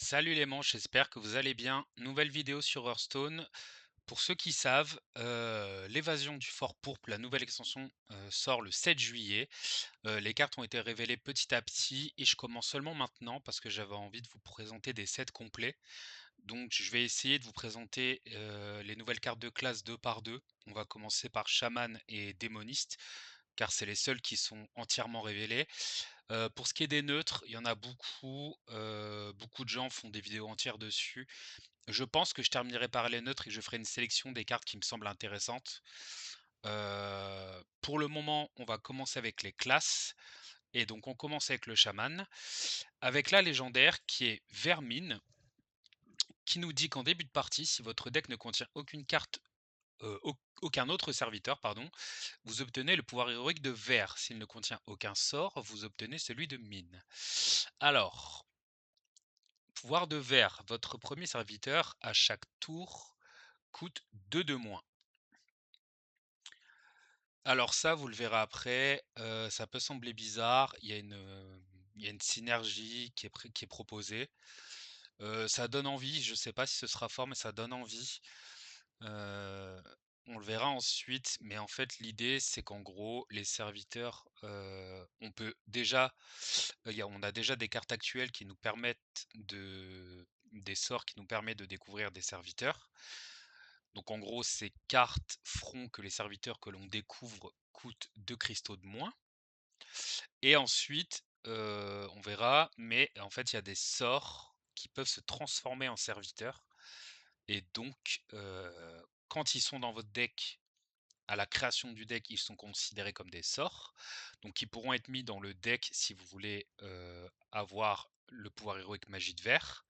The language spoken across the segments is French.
Salut les manches, j'espère que vous allez bien. Nouvelle vidéo sur Hearthstone. Pour ceux qui savent, l'évasion du Fort Pourpre, la nouvelle extension, sort le 7 juillet. Les cartes ont été révélées petit à petit et je commence seulement maintenant parce que j'avais envie de vous présenter des sets complets. Donc je vais essayer de vous présenter, les nouvelles cartes de classe 2 par 2. On va commencer par Chaman et Démoniste, car c'est les seuls qui sont entièrement révélés. Pour ce qui est des neutres, il y en a beaucoup, beaucoup de gens font des vidéos entières dessus. Je pense que je terminerai par les neutres et que je ferai une sélection des cartes qui me semblent intéressantes. Pour le moment, on va commencer avec les classes et donc on commence avec le chaman, avec la légendaire qui est Vermine, qui nous dit qu'en début de partie, si votre deck ne contient aucune carte, aucun autre serviteur, pardon, vous obtenez le pouvoir héroïque de Ver. S'il ne contient aucun sort, vous obtenez celui de Mine. Alors, pouvoir de Ver, votre premier serviteur à chaque tour coûte 2 de moins. Alors ça, vous le verrez après, ça peut sembler bizarre, il y a une synergie qui est proposée. Ça donne envie, je sais pas si ce sera fort, mais ça donne envie. Heu, on le verra ensuite, mais en fait, l'idée, c'est qu'en gros, les serviteurs, on peut déjà, on a déjà des cartes actuelles qui nous permettent des sorts qui nous permettent de découvrir des serviteurs. Donc en gros, ces cartes feront que les serviteurs que l'on découvre coûtent 2 cristaux de moins et ensuite, on verra, mais en fait, il y a des sorts qui peuvent se transformer en serviteurs et donc, quand ils sont dans votre deck, à la création du deck, ils sont considérés comme des sorts. Donc ils pourront être mis dans le deck si vous voulez, avoir le pouvoir héroïque magie de verre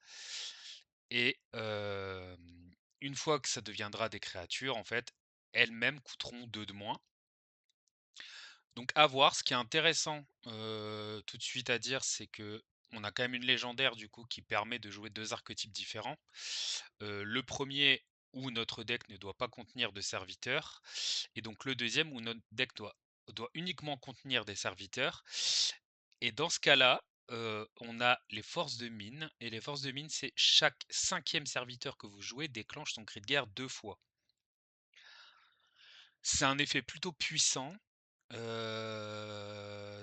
et une fois que ça deviendra des créatures, en fait, elles-mêmes coûteront 2 de moins. Donc à voir. Ce qui est intéressant, tout de suite à dire, c'est que on a quand même une légendaire du coup qui permet de jouer 2 archétypes différents. Le premier où notre deck ne doit pas contenir de serviteurs et donc le deuxième où notre deck doit uniquement contenir des serviteurs et dans ce cas-là, on a les forces de mine et les forces de mine, c'est chaque 5e serviteur que vous jouez déclenche son cri de guerre 2 fois. C'est un effet plutôt puissant.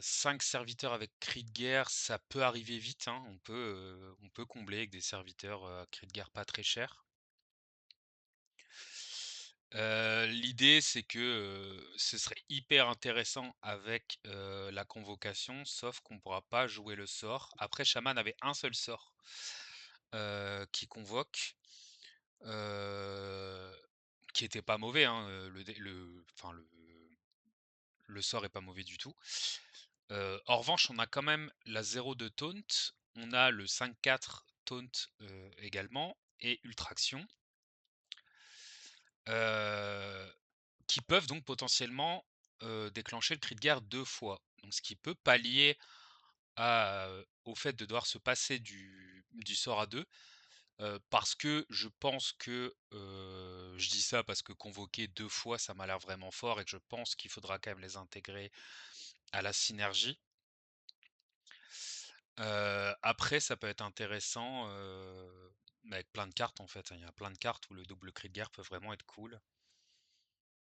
5 serviteurs avec cri de guerre, ça peut arriver vite, hein. On peut combler avec des serviteurs, à cri de guerre pas très cher. L'idée c'est que, ce serait hyper intéressant avec, la convocation, sauf qu'on pourra pas jouer le sort. Après Shaman avait un seul sort, qui convoque, heu, qui était pas mauvais, hein, le dé le sort est pas mauvais du tout. En revanche, on a quand même la 0 de taunt, on a le 5-4 taunt, également et ultraction, heu, qui peuvent donc potentiellement, déclencher le cri de guerre 2 fois. Donc ce qui peut pallier au fait de devoir se passer du sort à 2, parce que je pense que, je dis ça parce que convoquer 2 fois, ça m'a l'air vraiment fort et que je pense qu'il faudra quand même les intégrer à la synergie. Après ça peut être intéressant, mais avec plein de cartes en fait, hein. Il y a plein de cartes où le double cri de guerre peut vraiment être cool.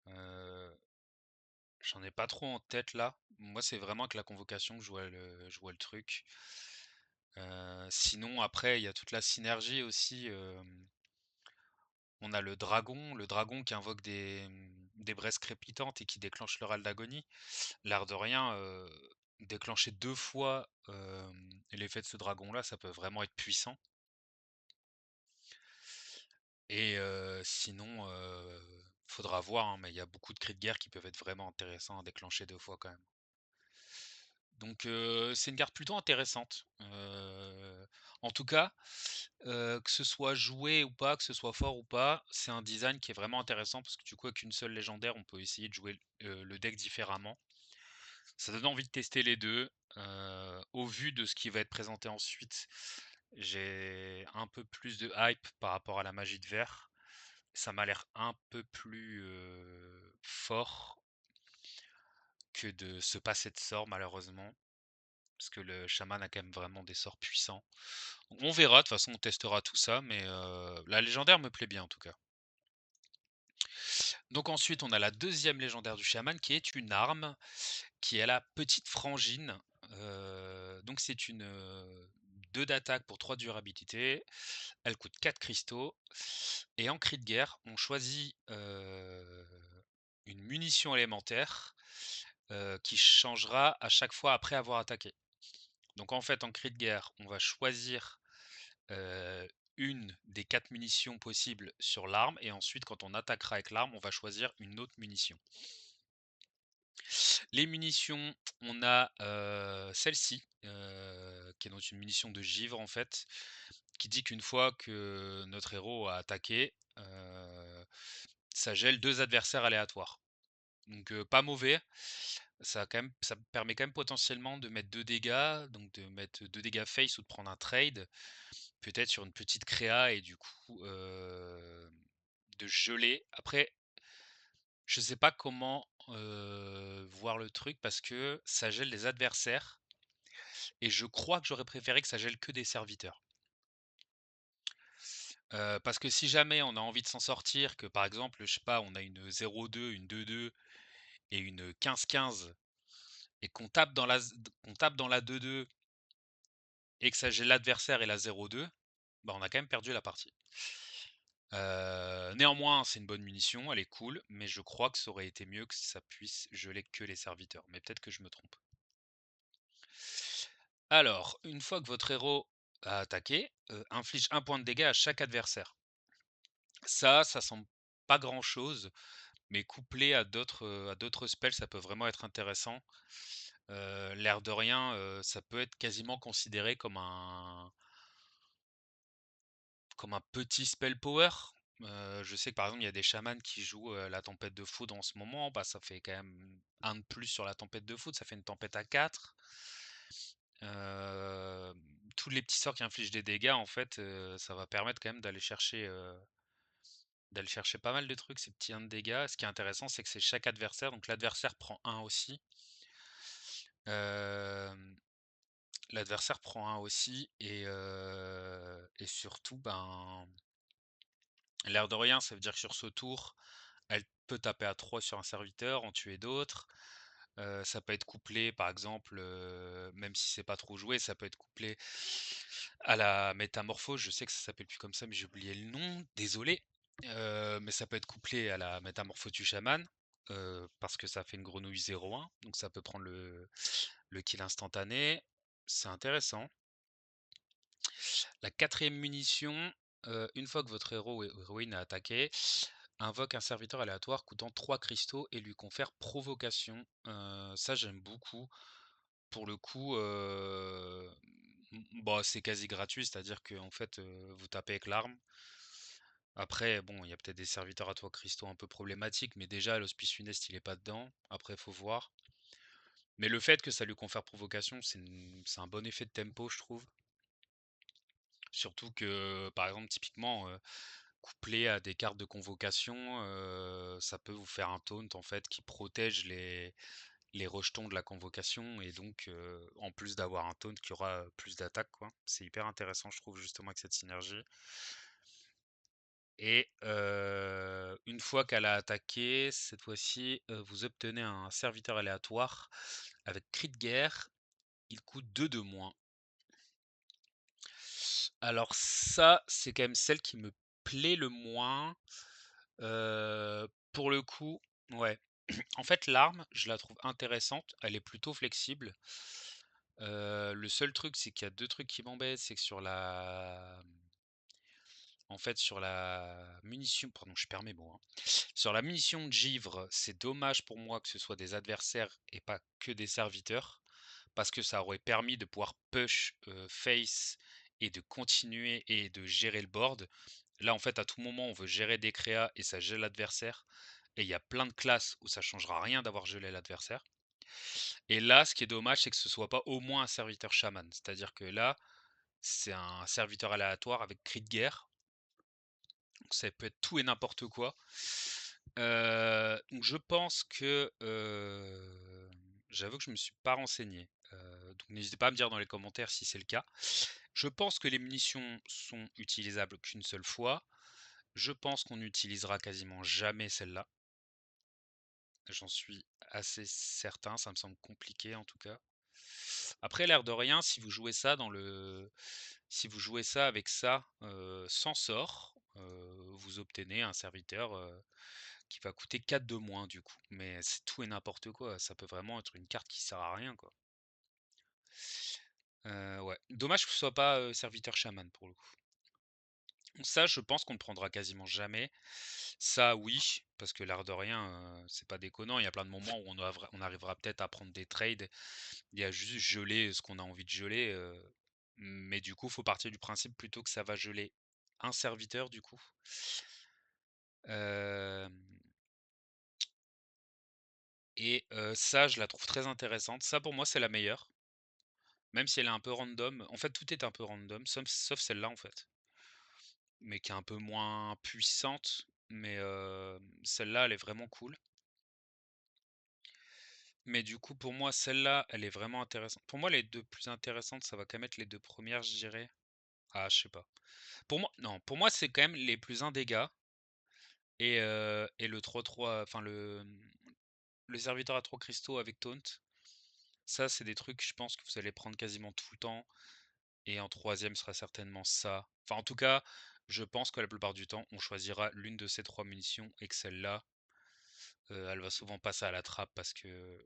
Heu, J'en ai pas trop en tête là. Moi, c'est vraiment avec la convocation que je vois le truc. Sinon après il y a toute la synergie aussi, on a le dragon qui invoque des braises crépitantes et qui déclenche le râle d'agonie. L'air de rien, déclencher 2 fois, l'effet de ce dragon là, ça peut vraiment être puissant. Et sinon, faudra voir, hein, mais il y a beaucoup de cris de guerre qui peuvent être vraiment intéressants à déclencher 2 fois quand même. Donc c'est une carte plutôt intéressante. En tout cas, que ce soit joué ou pas, que ce soit fort ou pas, c'est un design qui est vraiment intéressant parce que du coup avec une seule légendaire, on peut essayer de jouer, le deck différemment. Ça donne envie de tester les 2. Au vu de ce qui va être présenté ensuite, j'ai un peu plus de hype par rapport à la magie de verre. Ça m'a l'air un peu plus, fort que de se passer de sort malheureusement. parce que le chaman a quand même vraiment des sorts puissants. On verra, de toute façon on testera tout ça, mais la légendaire me plaît bien en tout cas. Donc ensuite on a la deuxième légendaire du chaman qui est une arme, qui est la petite frangine. Donc c'est une, 2 d'attaque pour 3 de durabilité. Elle coûte 4 cristaux et en cri de guerre, on choisit, une munition élémentaire, qui changera à chaque fois après avoir attaqué. Donc en fait, en cri de guerre, on va choisir, heu, une des 4 munitions possibles sur l'arme et ensuite quand on attaquera avec l'arme, on va choisir une autre munition. Les munitions, on a, celle-ci, qui est donc une munition de givre en fait, qui dit qu'une fois que notre héros a attaqué, ça gèle 2 adversaires aléatoires. Donc pas mauvais, ça permet quand même potentiellement de mettre 2 dégâts, donc de mettre 2 dégâts face ou de prendre un trade, peut-être sur une petite créa et du coup, de geler. Après, je sais pas comment, voir le truc parce que ça gèle les adversaires et je crois que j'aurais préféré que ça gèle que des serviteurs. Parce que si jamais on a envie de s'en sortir, que par exemple, je sais pas, on a une 0-2, une 2-2 et une 15-15 et qu'on tape dans la 2-2 et que ça gèle l'adversaire et la 0-2, bah, on a quand même perdu la partie. Néanmoins, c'est une bonne munition, elle est cool, mais je crois que ça aurait été mieux que ça puisse geler que les serviteurs, mais peut-être que je me trompe. Alors, une fois que votre héros a attaqué, inflige 1 point de dégâts à chaque adversaire. Ça semble pas grand-chose, mais couplé à d'autres spells, ça peut vraiment être intéressant. L'air de rien, ça peut être quasiment considéré comme un petit spell power. Je sais que par exemple, il y a des chamans qui jouent, la tempête de foudre en ce moment, bah, ça fait quand même un de plus sur la tempête de foudre, ça fait une tempête à 4. Hem, Tous les petits sorts qui infligent des dégâts en fait, ça va permettre quand même d'aller chercher pas mal de trucs, ces petits 1 de dégâts. Ce qui est intéressant, c'est que c'est chaque adversaire, donc l'adversaire prend 1 aussi. Hem, L'adversaire prend 1 aussi et surtout, ben, l'air de rien, ça veut dire que sur ce tour, elle peut taper à 3 sur un serviteur, en tuer d'autres. Ça peut être couplé, par exemple, même si c'est pas trop joué, ça peut être couplé à la métamorphose. Je sais que ça s'appelle plus comme ça, mais j'ai oublié le nom, désolé. Mais ça peut être couplé à la métamorphose du chaman, parce que ça fait une grenouille 0-1, donc ça peut prendre le kill instantané. C'est intéressant. La quatrième munition, une fois que votre héros ou héroïne a attaqué, invoque un serviteur aléatoire coûtant 3 cristaux et lui confère provocation. Ça j'aime beaucoup. Pour le coup, bah, c'est quasi gratuit, c'est-à-dire qu'en fait, vous tapez avec l'arme. Après bon, il y a peut-être des serviteurs à 3 cristaux un peu problématiques, mais déjà l'hospice funeste il est pas dedans. Après faut voir. Mais le fait que ça lui confère provocation, c'est un bon effet de tempo je trouve. Surtout que, par exemple, typiquement, couplé à des cartes de convocation, ça peut vous faire un taunt en fait qui protège les rejetons de la convocation et donc, en plus d'avoir un taunt qui aura, plus d'attaque quoi. C'est hyper intéressant je trouve justement avec cette synergie et une fois qu'elle a attaqué, cette fois-ci, vous obtenez un serviteur aléatoire avec cri de guerre, il coûte 2 de moins. Alors ça, c'est quand même celle qui me plaît le moins. Pour le coup, ouais. En fait, l'arme, je la trouve intéressante, elle est plutôt flexible. Le seul truc, c'est qu'il y a 2 trucs qui m'embêtent, c'est que sur la munition pardon, je perds mes mots, hein. Sur la munition de givre, c'est dommage pour moi que ce soit des adversaires et pas que des serviteurs, parce que ça aurait permis de pouvoir push, face et de continuer et de gérer le board. Là, en fait, à tout moment, on veut gérer des créas et ça gèle l'adversaire et il y a plein de classes où ça changera rien d'avoir gelé l'adversaire et là, ce qui est dommage, c'est que ce soit pas au moins un serviteur chaman. C'est-à-dire que là, c'est un serviteur aléatoire avec cri de guerre, donc ça peut être tout et n'importe quoi. Donc je pense que, j'avoue que je me suis pas renseigné. Donc n'hésitez pas à me dire dans les commentaires si c'est le cas. Je pense que les munitions sont utilisables qu'une seule fois. Je pense qu'on n'utilisera quasiment jamais celle-là. J'en suis assez certain, ça me semble compliqué en tout cas. Après, l'air de rien, si vous jouez ça si vous jouez ça avec ça, sans sort, vous obtenez un serviteur, qui va coûter 4 de moins du coup. Mais c'est tout et n'importe quoi, ça peut vraiment être une carte qui sert à rien, quoi. Ouais. Dommage que ce soit pas, serviteur chaman pour le coup. Ça, je pense qu'on ne prendra quasiment jamais. Ça, oui, parce que l'air de rien, c'est pas déconnant. Il y a plein de moments où on arrivera peut-être à prendre des trades. Il y a juste geler ce qu'on a envie de geler, mais du coup, faut partir du principe plutôt que ça va geler un serviteur du coup. Hem Ça, je la trouve très intéressante. Ça, pour moi, c'est la meilleure, même si elle est un peu random. En fait, tout est un peu random, sauf celle-là, en fait, mais qui est un peu moins puissante, mais celle-là, elle est vraiment cool. Mais du coup, pour moi, celle-là, elle est vraiment intéressante. Pour moi, les 2 plus intéressantes, ça va quand même être les 2 premières, je dirais. Ah, je sais pas. Pour moi non, pour moi, c'est quand même les plus 1 dégâts et le 3-3, enfin le serviteur à 3 cristaux avec taunt. Ça, c'est des trucs, je pense que vous allez prendre quasiment tout le temps et en troisième sera certainement ça. Enfin, en tout cas, je pense que la plupart du temps, on choisira l'une de ces 3 munitions et que celle-là, elle va souvent passer à la trappe parce que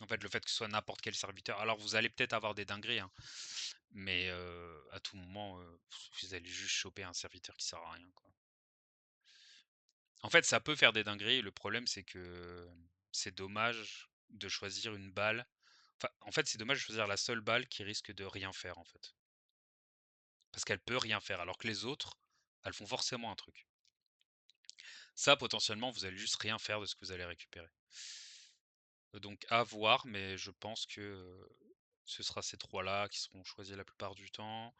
en fait, le fait que ce soit n'importe quel serviteur, alors vous allez peut-être avoir des dingueries, hein, mais à tout moment, vous allez juste choper un serviteur qui sert à rien, quoi. En fait, ça peut faire des dingueries, le problème c'est que c'est dommage de choisir une balle. Enfin, en fait, c'est dommage de choisir la seule balle qui risque de rien faire, en fait. Parce qu'elle peut rien faire, alors que les autres, elles font forcément un truc. Ça, potentiellement, vous allez juste rien faire de ce que vous allez récupérer. Donc à voir, mais je pense que, ce sera ces 3 là qui seront choisis la plupart du temps.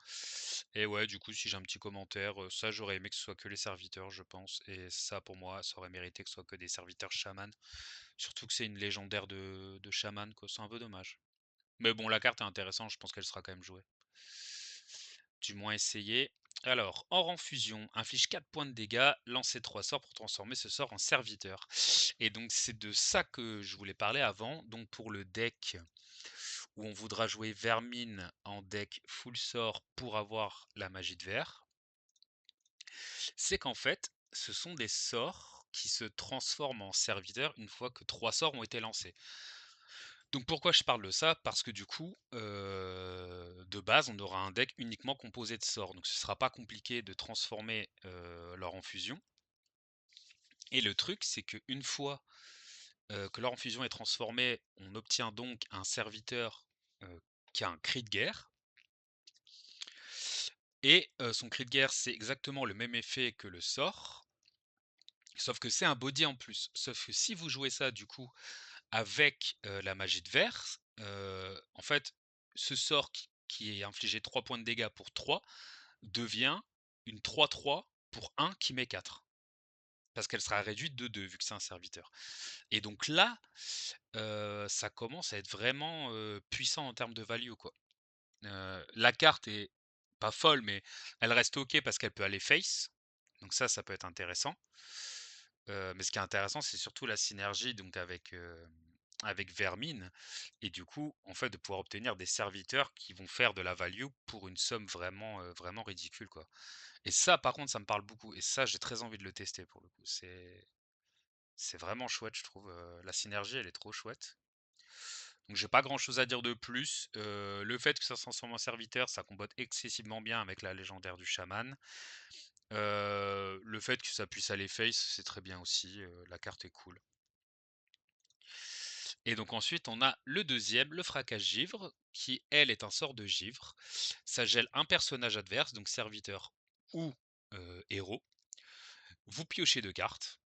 Et ouais, du coup, si j'ai un petit commentaire, ça j'aurais aimé que ce soit que les serviteurs, je pense, et ça pour moi, ça aurait mérité que ce soit que des serviteurs chaman. Surtout que c'est une légendaire de chaman, quoi, c'est un peu dommage. Mais bon, la carte est intéressante, je pense qu'elle sera quand même jouée. Du moins essayée. Alors, en rang fusion, inflige 4 points de dégâts, lancez 3 sorts pour transformer ce sort en serviteur. Et donc c'est de ça que je voulais parler avant. Donc pour le deck où on voudra jouer Vermine en deck full sort pour avoir la magie de verre, c'est qu'en fait, ce sont des sorts qui se transforment en serviteurs une fois que 3 sorts ont été lancés. Donc pourquoi je parle de ça? Parce que du coup, de base, on aura un deck uniquement composé de sorts, donc ce sera pas compliqué de transformer, l'or en fusion. Et le truc, c'est qu'une fois, que l'or en fusion est transformé, on obtient donc un serviteur, qui a un cri de guerre et son cri de guerre, c'est exactement le même effet que le sort, sauf que c'est un body en plus. Sauf que si vous jouez ça du coup avec, la magie de verre, en fait, ce sort qui est infligé 3 points de dégâts pour 3 devient une 3-3 pour 1 qui met 4. Parce qu'elle sera réduite de 2 vu que c'est un serviteur. Et donc là, ça commence à être vraiment, puissant en termes de value, quoi. La carte est pas folle, mais elle reste OK parce qu'elle peut aller face. Donc ça peut être intéressant. Mais ce qui est intéressant, c'est surtout la synergie donc avec Vermine et du coup, en fait, de pouvoir obtenir des serviteurs qui vont faire de la value pour une somme vraiment, vraiment ridicule, quoi. Et ça, par contre, ça me parle beaucoup et ça, j'ai très envie de le tester pour le coup. C'est vraiment chouette, je trouve, la synergie, elle est trop chouette. Donc j'ai pas grand chose à dire de plus. Le fait que ça se transforme en serviteur, ça combotte excessivement bien avec la légendaire du chaman. Le fait que ça puisse aller face, c'est très bien aussi, la carte est cool. Et donc ensuite on a le deuxième, le fracas givre, qui elle est un sort de givre. Ça gèle un personnage adverse, donc serviteur ou héros. Vous piochez 2 cartes.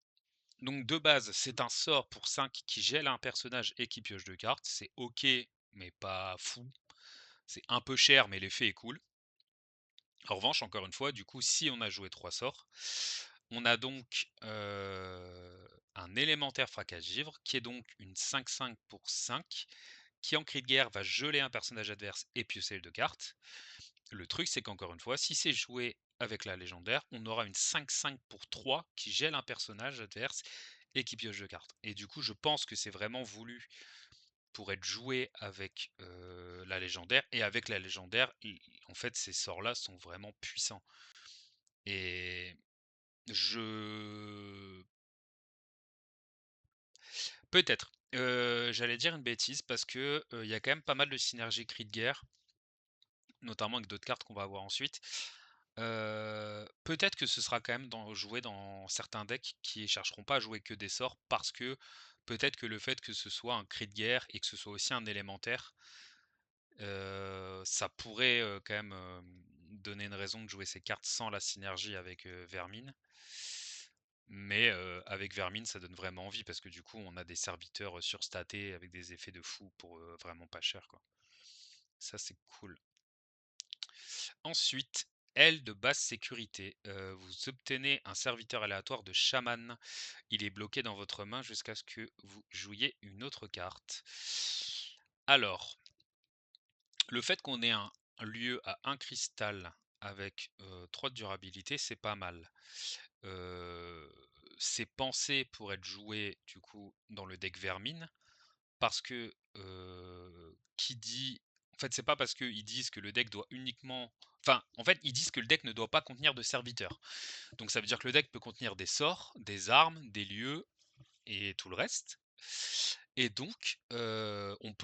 Donc de base, c'est un sort pour 5 qui gèle un personnage et qui pioche 2 cartes. C'est OK, mais pas fou. C'est un peu cher, mais l'effet est cool. En revanche, encore une fois, du coup, si on a joué 3 sorts, on a donc un élémentaire fracas givre qui est donc une 5-5 pour 5 qui en cri de guerre va geler un personnage adverse et piocher 2 cartes. Le truc, c'est qu'encore une fois, si c'est joué avec la légendaire, on aura une 5-5 pour 3 qui gèle un personnage adverse et qui pioche 2 cartes. Et du coup, je pense que c'est vraiment voulu pour être joué avec la légendaire. Et avec la légendaire, en fait, ces sorts-là sont vraiment puissants. Et je... Peut-être. J'allais dire une bêtise parce que il y a quand même pas mal de synergie cri de guerre, notamment avec d'autres cartes qu'on va voir ensuite. Peut-être que ce sera quand même joué dans certains decks qui chercheront pas à jouer que des sorts parce que peut-être que le fait que ce soit un cri de guerre et que ce soit aussi un élémentaire, ça pourrait quand même donner une raison de jouer ces cartes sans la synergie avec Vermine. Mais avec Vermine, ça donne vraiment envie parce que du coup, on a des serviteurs surstatés avec des effets de fou pour vraiment pas cher, quoi. Ça, c'est cool. Ensuite, aile de basse sécurité. Vous obtenez un serviteur aléatoire de chaman. Il est bloqué dans votre main jusqu'à ce que vous jouiez une autre carte. Alors, le fait qu'on ait un lieu à 1 cristal avec 3 de durabilité, c'est pas mal. C'est pensé pour être joué du coup dans le deck Vermine parce que qui dit en fait c'est pas parce qu'ils disent que le deck doit uniquement enfin en fait ils disent que le deck ne doit pas contenir de serviteurs. Donc ça veut dire que le deck peut contenir des sorts, des armes, des lieux et tout le reste. Et donc on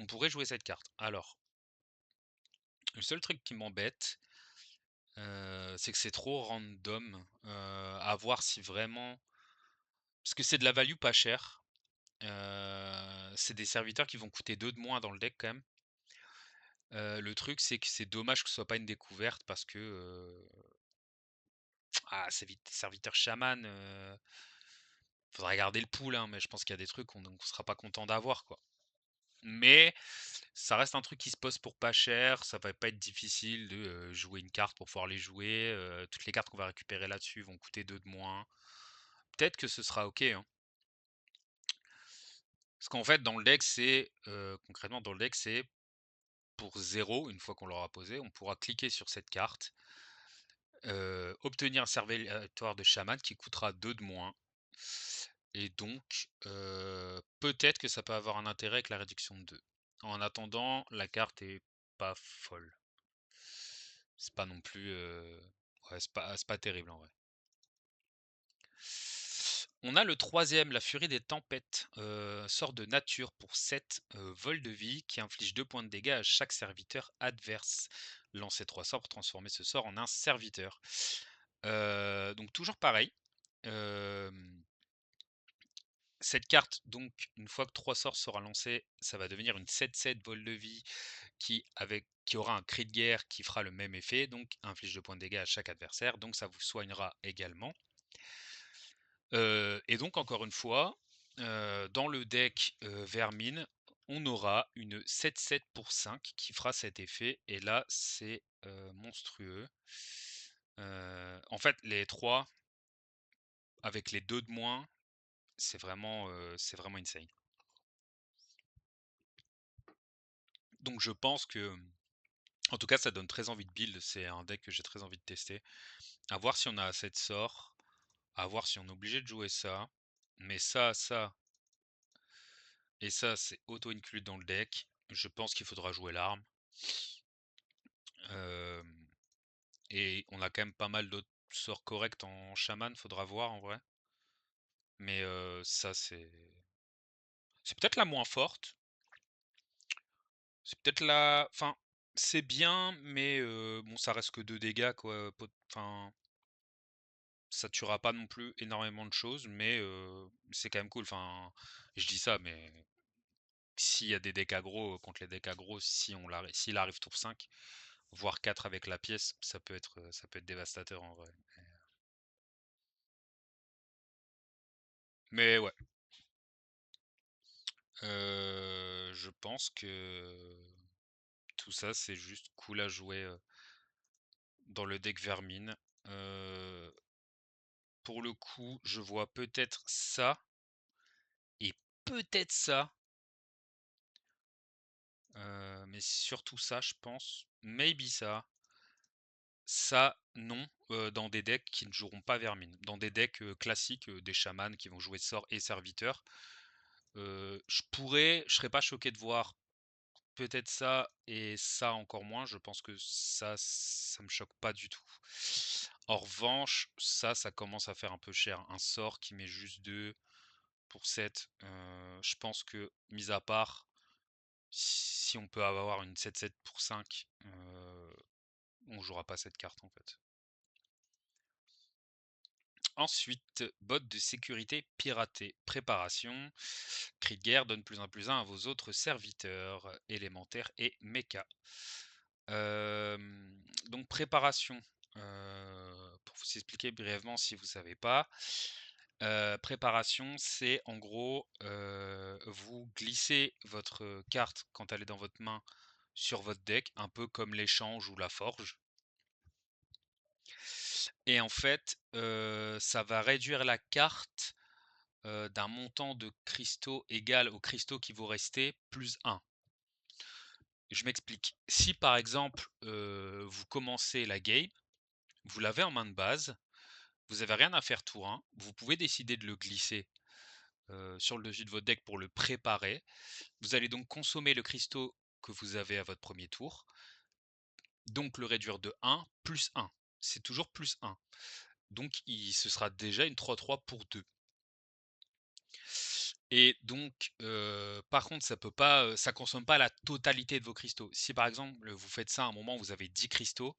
pourrait jouer cette carte. Alors le seul truc qui m'embête c'est que c'est trop random à voir si vraiment parce que c'est de la value pas chère. C'est des serviteurs qui vont coûter 2 de moins dans le deck quand même. Le truc, c'est que c'est dommage que ce soit pas une découverte parce que, c'est vite serviteur chaman, faudrait garder le pool, hein, mais je pense qu'il y a des trucs qu'on sera pas content d'avoir, quoi. Mais ça reste un truc qui se pose pour pas cher, ça va pas être difficile de, jouer une carte pour pouvoir les jouer, toutes les cartes qu'on va récupérer là-dessus vont coûter 2 de moins. Peut-être que ce sera OK, hein. Parce qu'en fait, dans le deck, c'est, concrètement dans le deck, c'est pour 0, une fois qu'on l'aura posé, on pourra cliquer sur cette carte, obtenir un servitoire de chaman qui coûtera 2 de moins. Et donc, peut-être que ça peut avoir un intérêt avec la réduction de 2. En attendant, la carte est pas folle. C'est pas non plus, ouais, c'est pas terrible en vrai. On a le troisième, la Furie des Tempêtes, sort de nature pour 7 vol de vie qui inflige 2 points de dégâts à chaque serviteur adverse. Lancez 3 sorts pour transformer ce sort en un serviteur. Donc toujours pareil. Cette carte, donc, une fois que 3 sorts sera lancé, ça va devenir une 7-7 vol de vie qui aura un cri de guerre qui fera le même effet, donc inflige 2 points de dégâts à chaque adversaire, donc ça vous soignera également. Et donc encore une fois, dans le deck Vermine, on aura une 7-7 pour 5 qui fera cet effet, et là c'est monstrueux. En fait, les 3 avec les 2 de moins, c'est vraiment insane. Donc je pense que, en tout cas, ça donne très envie de build. C'est un deck que j'ai très envie de tester. À voir si on a assez de sorts, à voir si on est obligé de jouer ça. Mais ça et ça, c'est auto-inclus dans le deck. Je pense qu'il faudra jouer l'arme. Euh, et on a quand même pas mal d'autres sorts corrects en chaman, faudra voir en vrai. Mais ça, c'est peut-être la moins forte. C'est peut-être la. Enfin, c'est bien, mais bon, ça reste que 2 dégâts, quoi. Enfin, ça tuera pas non plus énormément de choses, mais c'est quand même cool. Enfin, je dis ça, mais s'il y a des decks aggro contre les decks aggro, s'il arrive tour 5, voire 4 avec la pièce, ça peut être dévastateur en vrai. Mais ouais, je pense que tout ça, c'est juste cool à jouer dans le deck Vermine. Euh, pour le coup, je vois peut-être ça et peut-être ça Mais surtout ça, je pense. Maybe ça. Ça, non, dans des decks qui ne joueront pas Vermine. Dans des decks, classiques, des chamans qui vont jouer sort et serviteur, je serais pas choqué de voir peut-être ça et ça encore moins. Je pense que ça me choque pas du tout. En revanche, ça commence à faire un peu cher. Un sort qui met juste 2 pour 7, je pense que, mis à part, si on peut avoir une 7-7 pour 5, on jouera pas cette carte en fait. Ensuite, bot de sécurité piraté. Préparation. Cri de guerre donne +1/+1 à vos autres serviteurs, élémentaires et mecha. Donc préparation. Pour vous expliquer brièvement si vous savez pas. Préparation, c'est en gros, vous glissez votre carte quand elle est dans votre main sur votre deck, un peu comme l'échange ou la forge. Et en fait, ça va réduire la carte d'un montant de cristaux égal aux cristaux qui vous restaient plus 1. Je m'explique. Si par exemple, vous commencez la game, vous l'avez en main de base, vous avez rien à faire tour 1, vous pouvez décider de le glisser, sur le dessus de votre deck pour le préparer. Vous allez donc consommer le cristaux que vous avez à votre premier tour, donc le réduire de 1 plus 1. C'est toujours plus 1. Donc ce sera déjà une 3-3 pour 2. Et donc, par contre, ça consomme pas la totalité de vos cristaux. Si par exemple, vous faites ça à un moment où vous avez 10 cristaux,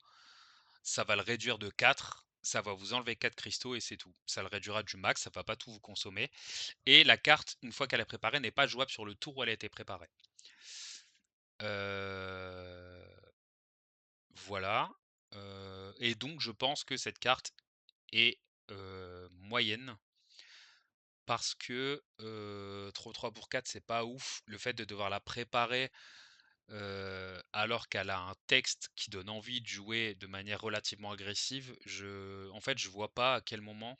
ça va le réduire de 4, ça va vous enlever 4 cristaux et c'est tout. Ça le réduira du max, ça va pas tout vous consommer. Et la carte, une fois qu'elle est préparée, n'est pas jouable sur le tour où elle a été préparée. Voilà. Et donc je pense que cette carte est, moyenne. Parce que, 3 pour 4 c'est pas ouf. Le fait de devoir la préparer, alors qu'elle a un texte qui donne envie de jouer de manière relativement agressive, en fait, je vois pas à quel moment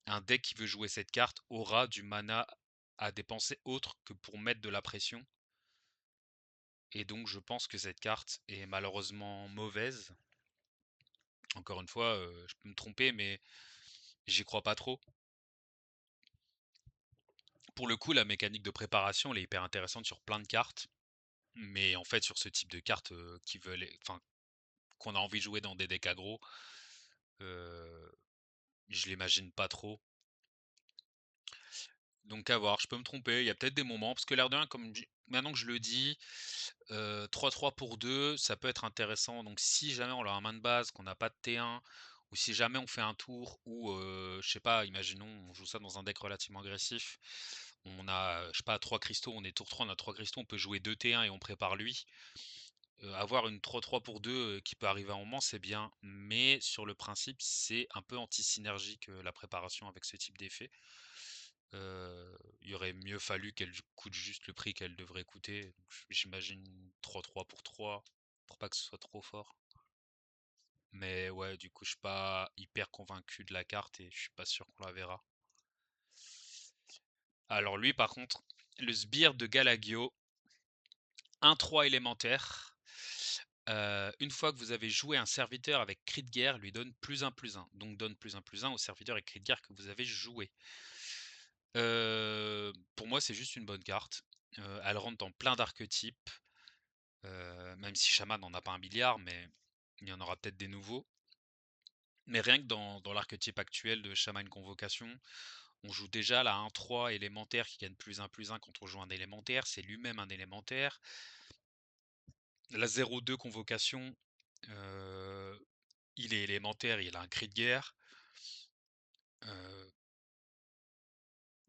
un deck qui veut jouer cette carte aura du mana à dépenser autre que pour mettre de la pression. Et donc je pense que cette carte est malheureusement mauvaise. Encore une fois, je peux me tromper, mais j'y crois pas trop. Pour le coup, la mécanique de préparation, elle est hyper intéressante sur plein de cartes. Mais en fait, sur ce type de cartes, qui veulent enfin, qu'on a envie de jouer dans des decks aggro, heu, je l'imagine pas trop. Donc à voir, je peux me tromper, il y a peut-être des moments parce que l'air de rien, comme j maintenant que je le dis, 3-3 pour 2, ça peut être intéressant. Donc si jamais on a un main de base, qu'on n'a pas de T1 ou si jamais on fait un tour où, je sais pas, imaginons, on joue ça dans un deck relativement agressif, on a, je sais pas, 3 cristaux, on est tour 3, on a 3 cristaux, on peut jouer 2 T1 et on prépare lui. Avoir une 3-3 pour 2 qui peut arriver à un moment, c'est bien, mais sur le principe, c'est un peu anti-synergique, la préparation avec ce type d'effet. Il aurait mieux fallu qu'elle coûte juste le prix qu'elle devrait coûter, donc j'imagine 3-3 pour 3, pour pas que ce soit trop fort. Mais ouais, du coup, je suis pas hyper convaincu de la carte et je suis pas sûr qu'on la verra. Alors lui, par contre, le sbire de Galagio, 1-3 élémentaire. Une fois que vous avez joué un serviteur avec cri de guerre, lui donne +1/+1. Donc donne +1/+1 au serviteur avec cri de guerre que vous avez joué. Pour moi, c'est juste une bonne carte. Elle rentre dans plein d'archétypes, même si Shaman n'en a pas un milliard, mais il y en aura peut-être des nouveaux. Mais rien que dans l'archétype actuel de Shaman Convocation, on joue déjà la 1-3 élémentaire qui gagne +1/+1 quand on joue un élémentaire. C'est lui-même un élémentaire. La 0-2 Convocation, il est élémentaire, il a un cri de guerre.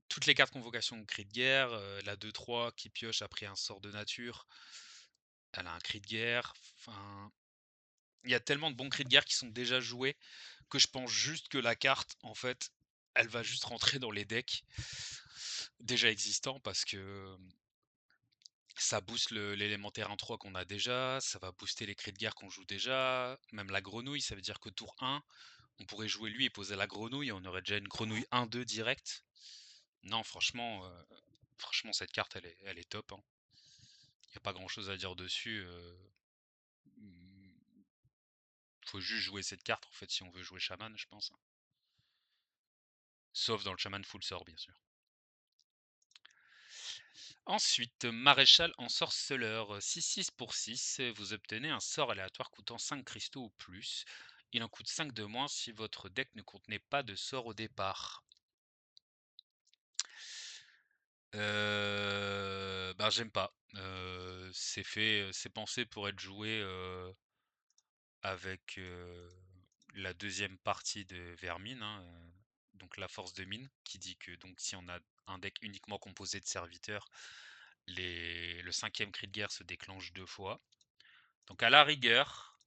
Toutes les cartes convocation ont cri de guerre. La 2-3 qui pioche après un sort de nature, elle a un cri de guerre. Enfin, il y a tellement de bons cris de guerre qui sont déjà joués que je pense juste que la carte, en fait, elle va juste rentrer dans les decks déjà existants parce que ça booste l'élémentaire 1-3 qu'on a déjà, ça va booster les cris de guerre qu'on joue déjà, même la grenouille, ça veut dire que tour 1, on pourrait jouer lui et poser la grenouille, on aurait déjà une grenouille 1-2 direct. Non, franchement, cette carte, elle est top, hein. y a pas grand-chose à dire dessus, mmh, faut juste jouer cette carte, en fait, si on veut jouer chaman, je pense, hein. Sauf dans le chaman full sort, bien sûr. Ensuite, maréchal ensorceleur, 6-6 pour 6, vous obtenez un sort aléatoire coûtant 5 cristaux ou plus. Il en coûte 5 de moins si votre deck ne contenait pas de sort au départ. Bah, j'aime pas. C'est pensé pour être joué, avec, la deuxième partie de Vermine, hein, donc la force de mine, qui dit que donc si on a un deck uniquement composé de serviteurs, le cinquième cri de guerre se déclenche 2 fois. Donc à la rigueur,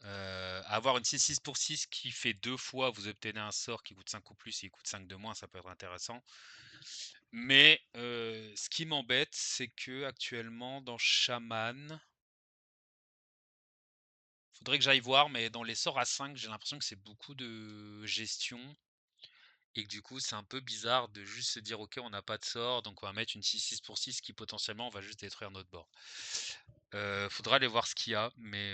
avoir une 6-6 pour 6 qui fait 2 fois, vous obtenez un sort qui coûte 5 ou plus et il coûte 5 de moins, ça peut être intéressant. Mais ce qui m'embête, c'est que actuellement dans Shaman, faudrait que j'aille voir, mais dans les sorts à 5, j'ai l'impression que c'est beaucoup de gestion et que du coup, c'est un peu bizarre de juste se dire: «OK, on n'a pas de sort, donc on va mettre une 6-6 pour 6 qui potentiellement va juste détruire notre board». Faudra aller voir ce qu'il y a, mais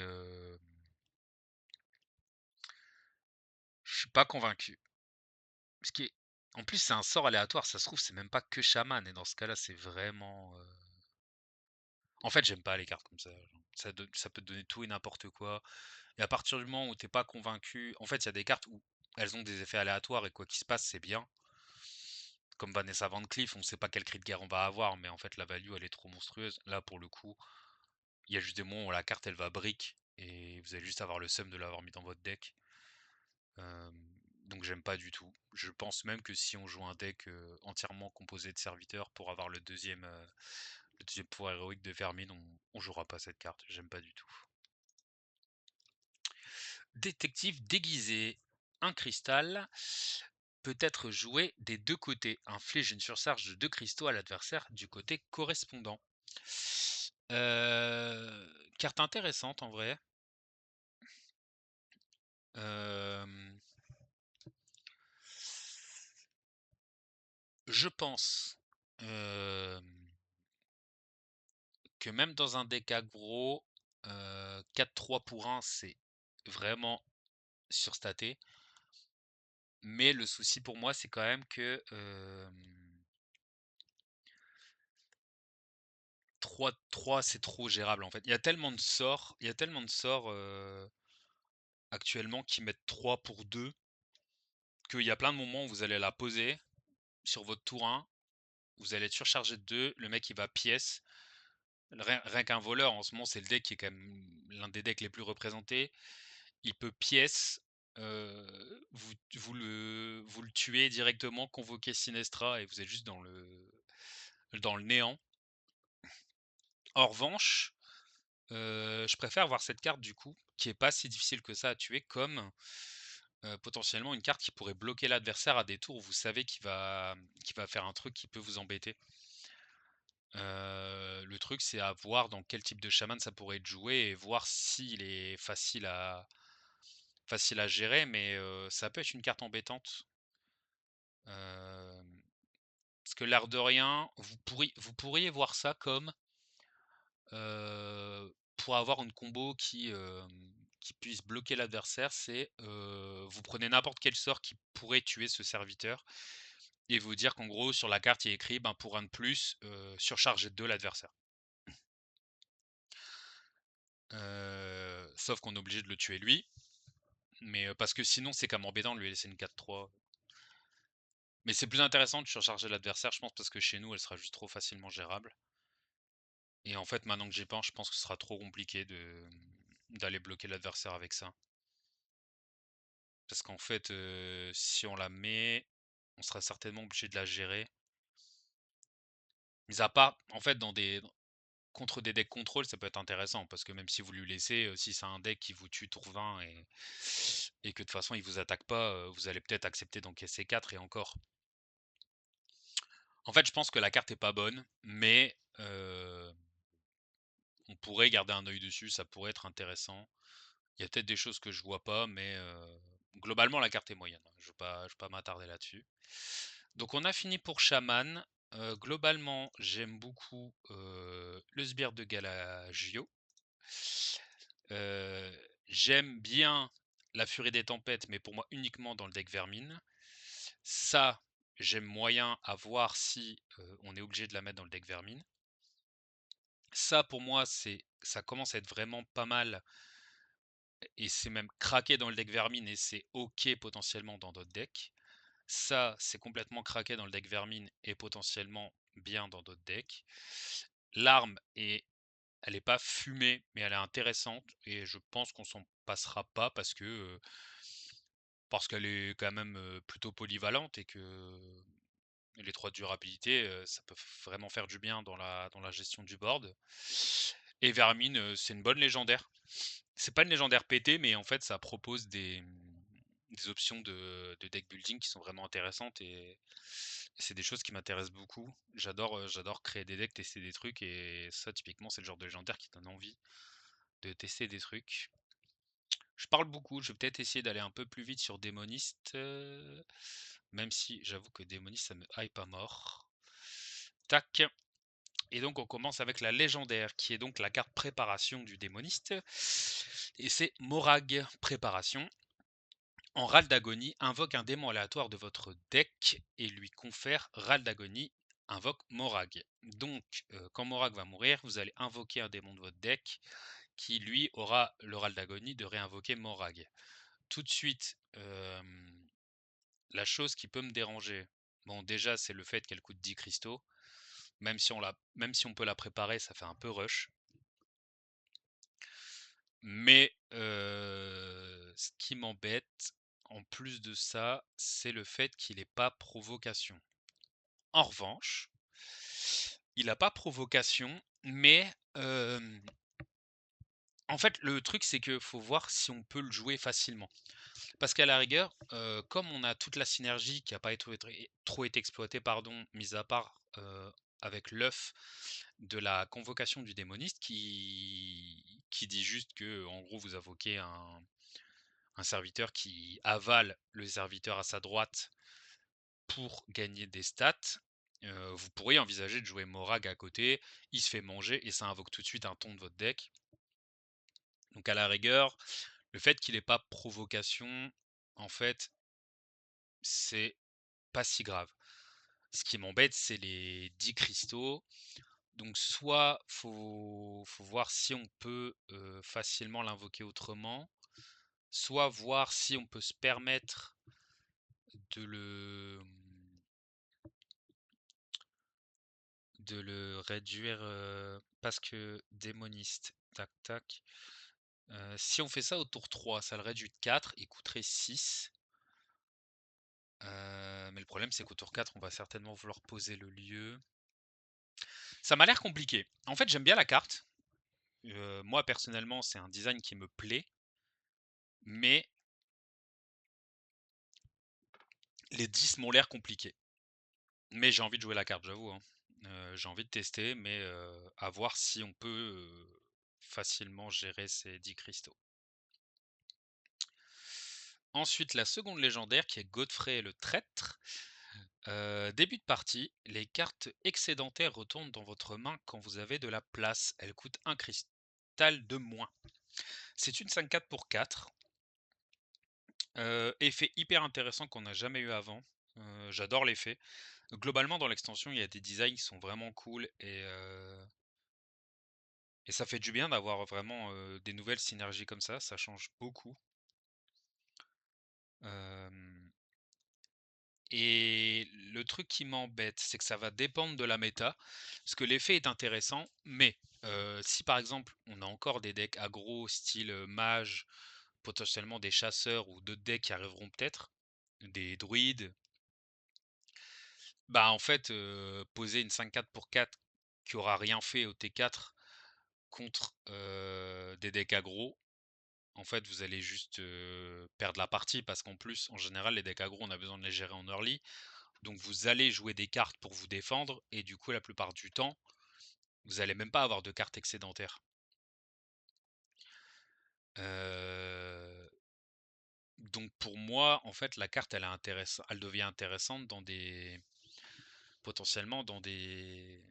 je suis pas convaincu. Ce qui est En plus, c'est un sort aléatoire, ça se trouve, c'est même pas que chaman et dans ce cas-là, c'est vraiment, en fait, j'aime pas les cartes comme ça, genre, ça peut te donner tout et n'importe quoi et à partir du moment où t'es pas convaincu en fait, il y a des cartes où elles ont des effets aléatoires et quoi qu'il se passe, c'est bien. Comme Vanessa Van Cleef, on sait pas quel cri de guerre on va avoir, mais en fait, la value, elle est trop monstrueuse. Là, pour le coup, il y a juste des moments où la carte, elle va brick et vous allez juste avoir le seum de l'avoir mis dans votre deck. Donc j'aime pas du tout. Je pense même que si on joue un deck entièrement composé de serviteurs pour avoir le deuxième pouvoir héroïque de Vermine, on jouera pas cette carte. J'aime pas du tout. Détective déguisé. Un cristal peut être joué des deux côtés. Inflige une surcharge de 2 cristaux à l'adversaire du côté correspondant. Euh, Carte intéressante en vrai. Euh, je pense euh, que même dans un deck aggro, 4-3 pour 1, c'est vraiment surstaté. Mais le souci pour moi, c'est quand même que 3-3, c'est trop gérable en fait. Il y a tellement de sorts actuellement qui mettent 3 pour 2 qu'il y a plein de moments où vous allez la poser sur votre tour 1, vous allez être surchargé de 2, le mec il va pièce. Rien qu'un voleur, en ce moment, c'est le deck qui est quand même l'un des decks les plus représentés. Il peut pièce, vous le tuez directement, convoquer Sinestra et vous êtes juste dans le néant. En revanche, je préfère voir cette carte du coup, qui est pas si difficile que ça à tuer, comme potentiellement une carte qui pourrait bloquer l'adversaire à des tours où vous savez qu'il va faire un truc qui peut vous embêter. Le truc, c'est à voir dans quel type de chaman ça pourrait être joué et voir s'il est facile à gérer, mais ça peut être une carte embêtante. Hem, Parce que l'air de rien, vous pourriez voir ça comme, pour avoir une combo qui puisse bloquer l'adversaire, c'est, vous prenez n'importe quel sort qui pourrait tuer ce serviteur et vous dire qu'en gros sur la carte il est écrit, ben, pour un de plus, surchargez de 2 l'adversaire. Sauf qu'on est obligé de le tuer lui, mais parce que sinon c'est quand même embêtant de lui laisser une 4-3. Mais c'est plus intéressant de surcharger l'adversaire, je pense, parce que chez nous, elle sera juste trop facilement gérable. Et en fait, maintenant que j'y pense, je pense que ce sera trop compliqué d'aller bloquer l'adversaire avec ça. Parce qu'en fait, si on la met, on sera certainement obligé de la gérer. Mis à part, en fait, contre des decks contrôle, ça peut être intéressant. Parce que même si vous lui laissez, si c'est un deck qui vous tue tour 20 et que de toute façon il vous attaque pas, vous allez peut-être accepter d'encaisser 4 et encore. En fait, je pense que la carte est pas bonne, mais on pourrait garder un œil dessus, ça pourrait être intéressant. Il y a peut-être des choses que je vois pas, mais globalement la carte est moyenne. Je vais pas m'attarder là-dessus. Donc on a fini pour Shaman. Globalement, j'aime beaucoup, le sbire de Galagio. Heu, J'aime bien la Furie des Tempêtes, mais pour moi uniquement dans le deck Vermine. Ça, j'aime moyen, à voir si, on est obligé de la mettre dans le deck Vermine. Ça, pour moi, ça commence à être vraiment pas mal et c'est même craqué dans le deck Vermine et c'est OK potentiellement dans d'autres decks. Ça, c'est complètement craqué dans le deck Vermine et potentiellement bien dans d'autres decks. L'arme elle est pas fumée, mais elle est intéressante et je pense qu'on s'en passera pas parce qu'elle est quand même, plutôt polyvalente et que les 3 durabilités, ça peut vraiment faire du bien dans la gestion du board. Et Vermine, c'est une bonne légendaire. C'est pas une légendaire pétée, mais en fait, ça propose des options de deck building qui sont vraiment intéressantes et c'est des choses qui m'intéressent beaucoup. J'adore créer des decks, tester des trucs et ça, typiquement, c'est le genre de légendaire qui donne envie de tester des trucs. Je parle beaucoup, je vais peut-être essayer d'aller un peu plus vite sur Démoniste, même si j'avoue que Démoniste, ça me hype à mort. Tac. Et donc on commence avec la légendaire, qui est donc la carte préparation du démoniste. Et c'est Morag préparation. En râle d'agonie, invoque un démon aléatoire de votre deck et lui confère râle d'agonie, invoque Morag. Donc quand Morag va mourir, vous allez invoquer un démon de votre deck qui lui aura le râle d'agonie de réinvoquer Morag. Tout de suite, la chose qui peut me déranger, bon déjà c'est le fait qu'elle coûte 10 cristaux. Même si on peut la préparer, ça fait un peu rush. Mais ce qui m'embête, en plus de ça, c'est le fait qu'il ait pas provocation. En revanche, il a pas provocation, mais en fait, le truc, c'est que faut voir si on peut le jouer facilement. Parce qu'à la rigueur, comme on a toute la synergie qui a pas trop été exploitée, pardon, mis à part, avec l'œuf de la convocation du démoniste qui dit juste que, en gros, vous invoquez un serviteur qui avale le serviteur à sa droite pour gagner des stats. Vous pourriez envisager de jouer Morag à côté, il se fait manger et ça invoque tout de suite un ton de votre deck. Donc à la rigueur, le fait qu'il ait pas provocation, en fait, c'est pas si grave. Ce qui m'embête, c'est les 10 cristaux. Donc soit faut voir si on peut facilement l'invoquer autrement, soit voir si on peut se permettre de le réduire parce que démoniste, tac tac. Si on fait ça au tour 3, ça le réduit de 4, il coûterait 6. Mais le problème, c'est qu'au tour 4, on va certainement vouloir poser le lieu. Ça m'a l'air compliqué. En fait, j'aime bien la carte. Moi, personnellement, c'est un design qui me plaît. Mais les 10 m'ont l'air compliqués. Mais j'ai envie de jouer la carte, j'avoue, hein. J'ai envie de tester, mais à voir si on peut facilement gérer ces 10 cristaux. Ensuite, la seconde légendaire qui est Godfrey le Traître. Début de partie, les cartes excédentaires retournent dans votre main quand vous avez de la place. Elles coûtent un cristal de moins. C'est une 5/4 pour 4. Effet hyper intéressant qu'on n'a jamais eu avant. J'adore l'effet. Globalement, dans l'extension, il y a des designs qui sont vraiment cool et ça fait du bien d'avoir vraiment des nouvelles synergies comme ça change beaucoup. Euh, Et le truc qui m'embête, c'est que ça va dépendre de la méta, parce que l'effet est intéressant, mais si par exemple on a encore des decks aggro style mage, potentiellement des chasseurs ou d'autres decks qui arriveront peut-être, des druides, bah en fait poser une 5/4 pour 4 qui aura rien fait au T4 contre des decks aggro, en fait vous allez juste perdre la partie parce qu'en plus en général les decks aggro on a besoin de les gérer en early. Donc vous allez jouer des cartes pour vous défendre et du coup la plupart du temps, vous allez même pas avoir de cartes excédentaires. Euh, donc pour moi, en fait, la carte elle devient intéressante dans potentiellement dans des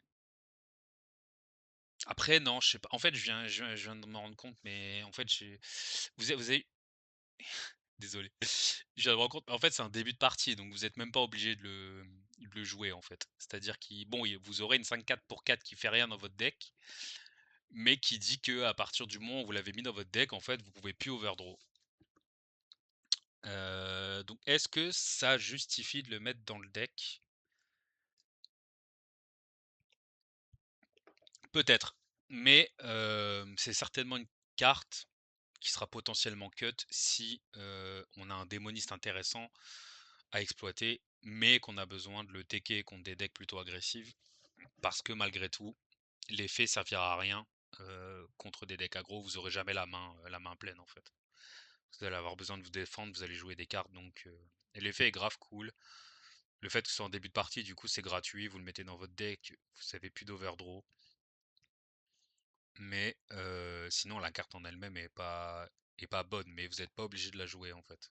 après non, je sais pas. En fait, je viens de me rendre compte, mais en fait, j'ai vous avez désolé. Je viens de me rendre compte, mais en fait, c'est un début de partie, donc vous êtes même pas obligé de le jouer, en fait. C'est-à-dire qu'il bon, vous aurez une 5-4 pour 4 qui fait rien dans votre deck, mais qui dit que à partir du moment où vous l'avez mis dans votre deck, en fait, vous pouvez plus overdraw. Donc est-ce que ça justifie de le mettre dans le deck? Peut-être, mais c'est certainement une carte qui sera potentiellement cut si, on a un démoniste intéressant à exploiter, mais qu'on a besoin de le tecker contre des decks plutôt agressifs. Parce que malgré tout, l'effet servira à rien, contre des decks aggro, vous aurez jamais la main pleine en fait. Vous allez avoir besoin de vous défendre, vous allez jouer des cartes donc et l'effet est grave cool. Le fait que ce soit en début de partie, du coup, c'est gratuit, vous le mettez dans votre deck, vous avez plus d'overdraw. Mais sinon la carte en elle-même est pas bonne, mais vous êtes pas obligé de la jouer en fait.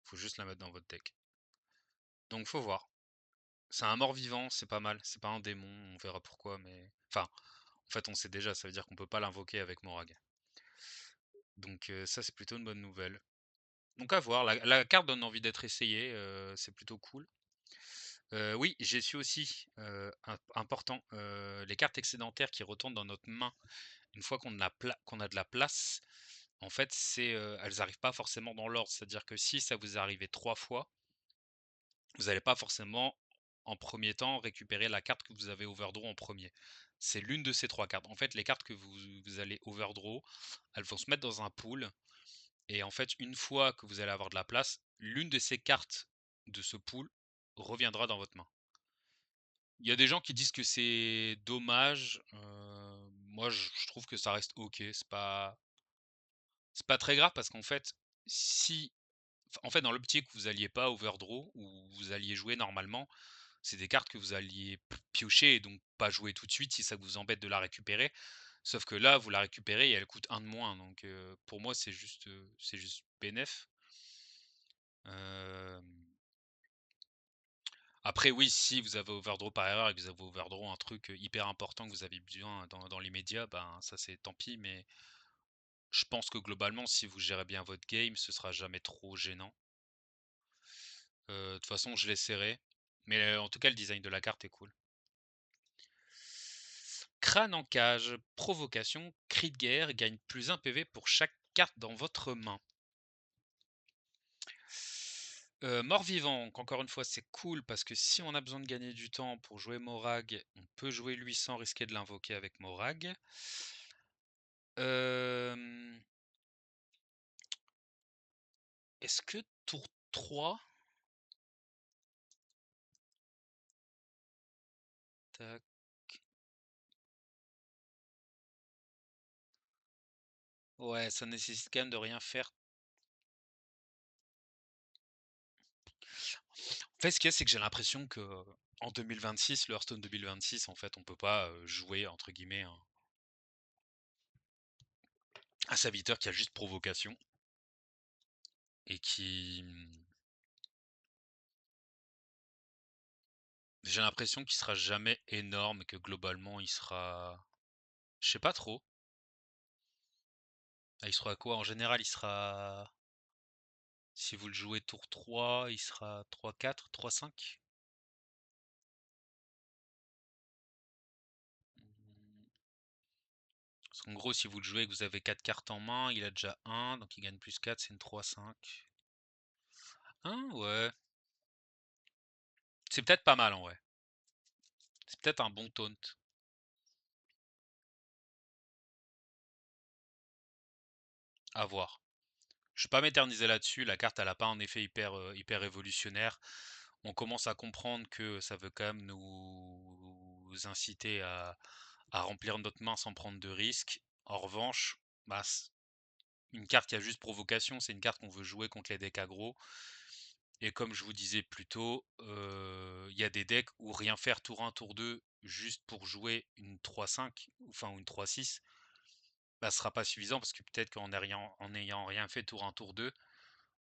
Faut juste la mettre dans votre deck. Donc faut voir. C'est un mort-vivant, c'est pas mal. C'est pas un démon, on verra pourquoi, mais. Enfin, en fait on sait déjà, ça veut dire qu'on peut pas l'invoquer avec Morag. Donc ça c'est plutôt une bonne nouvelle. Donc à voir, la carte donne envie d'être essayée, c'est plutôt cool. Oui, j'ai su aussi, important, les cartes excédentaires qui retournent dans notre main une fois qu'on a de la place, en fait, elles arrivent pas forcément dans l'ordre. C'est-à-dire que si ça vous est arrivé 3 fois, vous n'allez pas forcément, en premier temps, récupérer la carte que vous avez overdraw en premier. C'est l'une de ces 3 cartes. En fait, les cartes que vous allez overdraw, elles vont se mettre dans un pool et en fait, une fois que vous allez avoir de la place, l'une de ces cartes de ce pool reviendra dans votre main. Il y a des gens qui disent que c'est dommage, moi je trouve que ça reste OK, c'est pas très grave parce qu'en fait, si en fait, dans l'optique où vous alliez pas overdraw, où vous alliez jouer normalement, c'est des cartes que vous alliez piocher et donc pas jouer tout de suite si ça vous embête de la récupérer. Sauf que là, vous la récupérez et elle coûte un de moins, donc pour moi, c'est juste bénef. Hem, Après oui, si vous avez overdraw par erreur et que vous avez overdraw un truc, hyper important que vous avez besoin dans l'immédiat, ben, ça c'est tant pis, mais je pense que globalement, si vous gérez bien votre game, ce sera jamais trop gênant. De toute façon, je l'essaierai. Mais en tout cas, le design de la carte est cool. Crâne en cage, provocation, cri de guerre, gagne plus 1 PV pour chaque carte dans votre main. Mort-vivant, encore une fois, c'est cool parce que si on a besoin de gagner du temps pour jouer Morag, on peut jouer lui sans risquer de l'invoquer avec Morag. Euh, Est-ce que tour 3. Tac. Ouais, ça nécessite quand même de rien faire. En fait, ce qu'il y a, c'est que j'ai l'impression que en 2026, le Hearthstone 2026, en fait, on peut pas jouer entre guillemets un serviteur qui a juste provocation et qui, j'ai l'impression qu'il sera jamais énorme et que globalement il sera, je sais pas trop. Ah, il sera quoi? En général, il sera, si vous le jouez tour 3, il sera 3-4, 3-5. Parce qu'en gros, si vous le jouez et que vous avez 4 cartes en main, il a déjà 1, donc il gagne plus 4, c'est une 3-5. Hein, ouais. C'est peut-être pas mal en vrai. C'est peut-être un bon taunt. À voir. Je vais pas m'éterniser là-dessus. La carte, elle a pas un effet hyper révolutionnaire. On commence à comprendre que ça veut quand même nous inciter à remplir notre main sans prendre de risques. En revanche, bah, une carte qui a juste provocation, c'est une carte qu'on veut jouer contre les decks aggro. Et comme je vous disais plus tôt, il y a des decks où rien faire tour 1, tour 2, juste pour jouer une 3-5, enfin une 3-6, bah, ce sera pas suffisant parce que peut-être qu'en ayant rien fait tour 1, tour 2,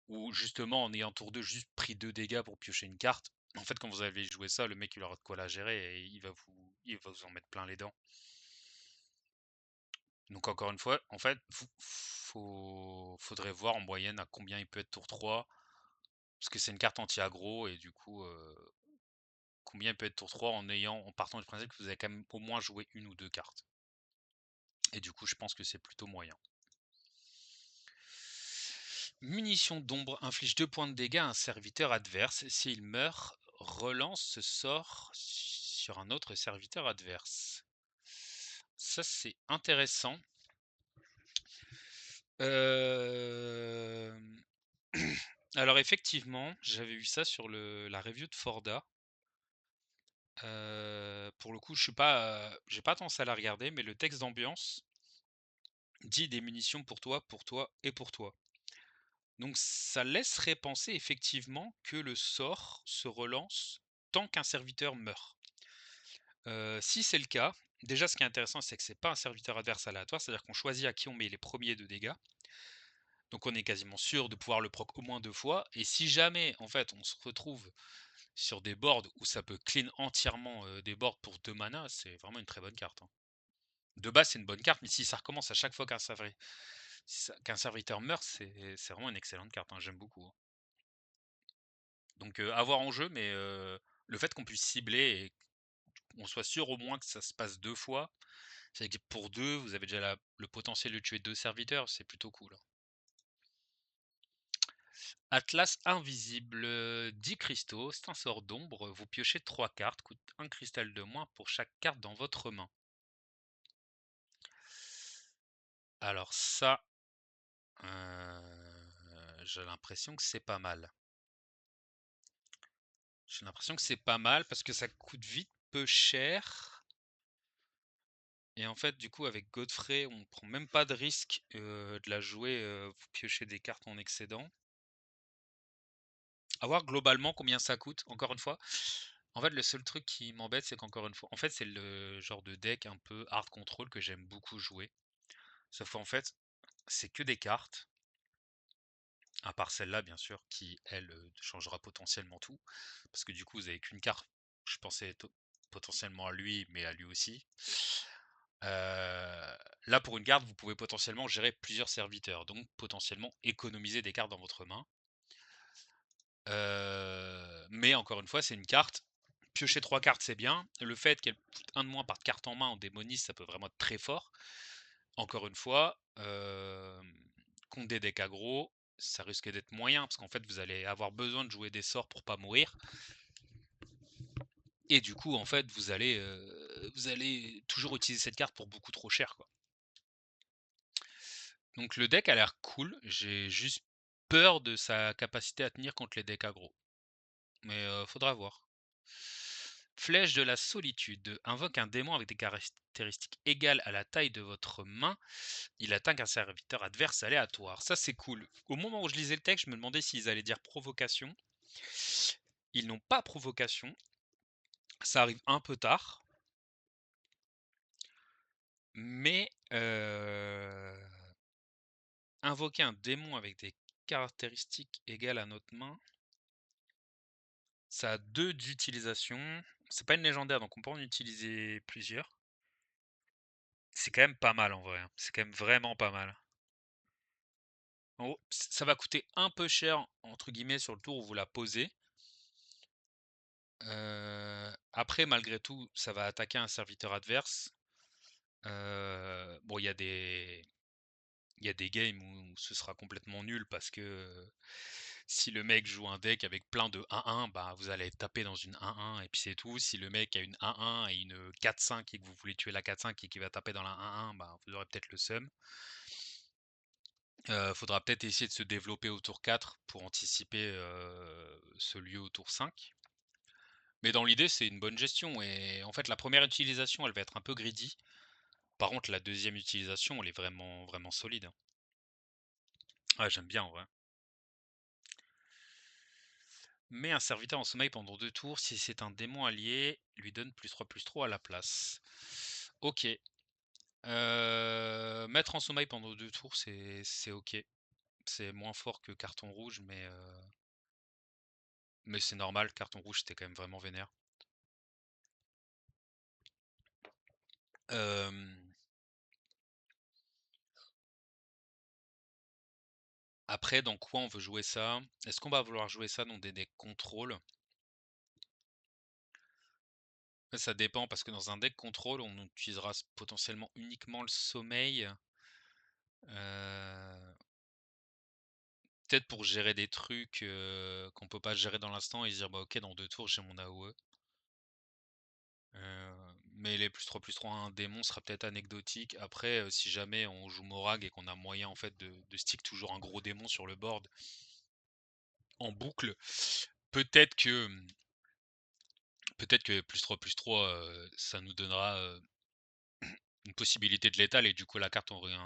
ou justement en ayant tour 2 juste pris 2 dégâts pour piocher une carte, En fait, quand vous avez joué ça, le mec il aura de quoi la gérer et il va vous en mettre plein les dents. Donc encore une fois, en fait, faudrait voir en moyenne à combien il peut être tour 3, parce que c'est une carte anti-aggro et du coup, combien il peut être tour 3 en partant du principe que vous avez quand même au moins joué une ou 2 cartes. Et du coup, je pense que c'est plutôt moyen. Munition d'ombre inflige 2 points de dégâts à un serviteur adverse. S'il meurt, relance ce sort sur un autre serviteur adverse. Ça, c'est intéressant. Hem, alors effectivement, j'avais vu ça sur la review de Forda. Pour le coup, je suis pas, j'ai pas tendance à la regarder, mais le texte d'ambiance dit: «Des munitions pour toi et pour toi». Donc ça laisserait penser effectivement que le sort se relance tant qu'un serviteur meurt. Si c'est le cas, déjà ce qui est intéressant, c'est que c'est pas un serviteur adverse aléatoire, c'est-à-dire qu'on choisit à qui on met les premiers de dégâts. Donc on est quasiment sûr de pouvoir le proc au moins 2 fois. Et si jamais, en fait, on se retrouve sur des boards où ça peut clean entièrement des boards pour 2 mana, c'est vraiment une très bonne carte, hein. De base, c'est une bonne carte, mais si ça recommence à chaque fois qu'un serviteur meurt, c'est vraiment une excellente carte, hein, j'aime beaucoup, hein. Donc à voir en jeu, mais le fait qu'on puisse cibler et qu'on soit sûr au moins que ça se passe 2 fois, c'est que pour 2, vous avez déjà le potentiel de tuer 2 serviteurs, c'est plutôt cool, hein. Atlas invisible, 10 cristaux, c'est un sort d'ombre, vous piochez 3 cartes, coûte 1 cristal de moins pour chaque carte dans votre main. Alors ça, j'ai l'impression que c'est pas mal. J'ai l'impression que c'est pas mal parce que ça coûte vite peu cher. Et en fait, du coup, avec Godfrey, on prend même pas de risque de la jouer, vous piochez des cartes en excédent. À voir globalement combien ça coûte, encore une fois. En fait, le seul truc qui m'embête, c'est qu'encore une fois, en fait, c'est le genre de deck un peu hard control que j'aime beaucoup jouer. Sauf qu'en fait, c'est que des cartes, à part celle-là, bien sûr, qui, elle, changera potentiellement tout. Parce que du coup, vous avez qu'une carte. Je pensais potentiellement à lui, mais à lui aussi. Là, pour une carte, vous pouvez potentiellement gérer plusieurs serviteurs, donc potentiellement économiser des cartes dans votre main. Mais encore une fois, c'est une carte. Piocher 3 cartes, c'est bien. Le fait qu'elle coûte un de moins par carte en main en démoniste, ça peut vraiment être très fort. Encore une fois, contre des decks aggro, ça risque d'être moyen, parce qu'en fait, vous allez avoir besoin de jouer des sorts pour pas mourir. Et du coup, en fait, vous allez toujours utiliser cette carte pour beaucoup trop cher, quoi. Donc le deck a l'air cool, j'ai juste peur de sa capacité à tenir contre les decks aggro. Mais faudra voir. Flèche de la solitude. Invoque un démon avec des caractéristiques égales à la taille de votre main. Il attaque un serviteur adverse aléatoire. Ça, c'est cool. Au moment où je lisais le texte, je me demandais s'ils allaient dire provocation. Ils n'ont pas provocation. Ça arrive un peu tard. Mais invoquer un démon avec des caractéristiques égales à notre main, ça a 2 d'utilisation. C'est pas une légendaire, donc on peut en utiliser plusieurs. C'est quand même pas mal en vrai, hein. C'est quand même vraiment pas mal. En gros, ça va coûter un peu cher, entre guillemets, sur le tour où vous la posez. Après, malgré tout, ça va attaquer un serviteur adverse. Bon, il y a des games où ce sera complètement nul parce que si le mec joue un deck avec plein de 1-1, bah, vous allez taper dans une 1-1 et puis c'est tout. Si le mec a une 1-1 et une 4-5 et que vous voulez tuer la 4-5 et qu'il va taper dans la 1-1, bah, vous aurez peut-être le seum. Faudra peut-être essayer de se développer au tour 4 pour anticiper ce lieu au tour 5. Mais dans l'idée, c'est une bonne gestion. Et en fait, la première utilisation, elle va être un peu greedy. Par contre, la deuxième utilisation, elle est vraiment, vraiment solide, hein. Ah, j'aime bien en vrai. Mais un serviteur en sommeil pendant 2 tours, si c'est un démon allié, lui donne +3/+3 à la place. Ok. Mettre en sommeil pendant 2 tours, c'est ok. C'est moins fort que carton rouge, mais Mais c'est normal, carton rouge, c'était quand même vraiment vénère. Hem, Après, dans quoi on veut jouer ça? Est-ce qu'on va vouloir jouer ça dans des decks contrôle? Ça dépend parce que dans un deck contrôle, on utilisera potentiellement uniquement le sommeil. Heu, Peut-être pour gérer des trucs, qu'on peut pas gérer dans l'instant et se dire: «Bah, OK, dans 2 tours, j'ai mon AOE». Mais les +3/+3 à un démon sera peut-être anecdotique. Après, si jamais on joue Morag et qu'on a moyen en fait de stick toujours un gros démon sur le board en boucle, peut-être que, peut-être que +3/+3, ça nous donnera, une possibilité de létal et du coup la carte aurait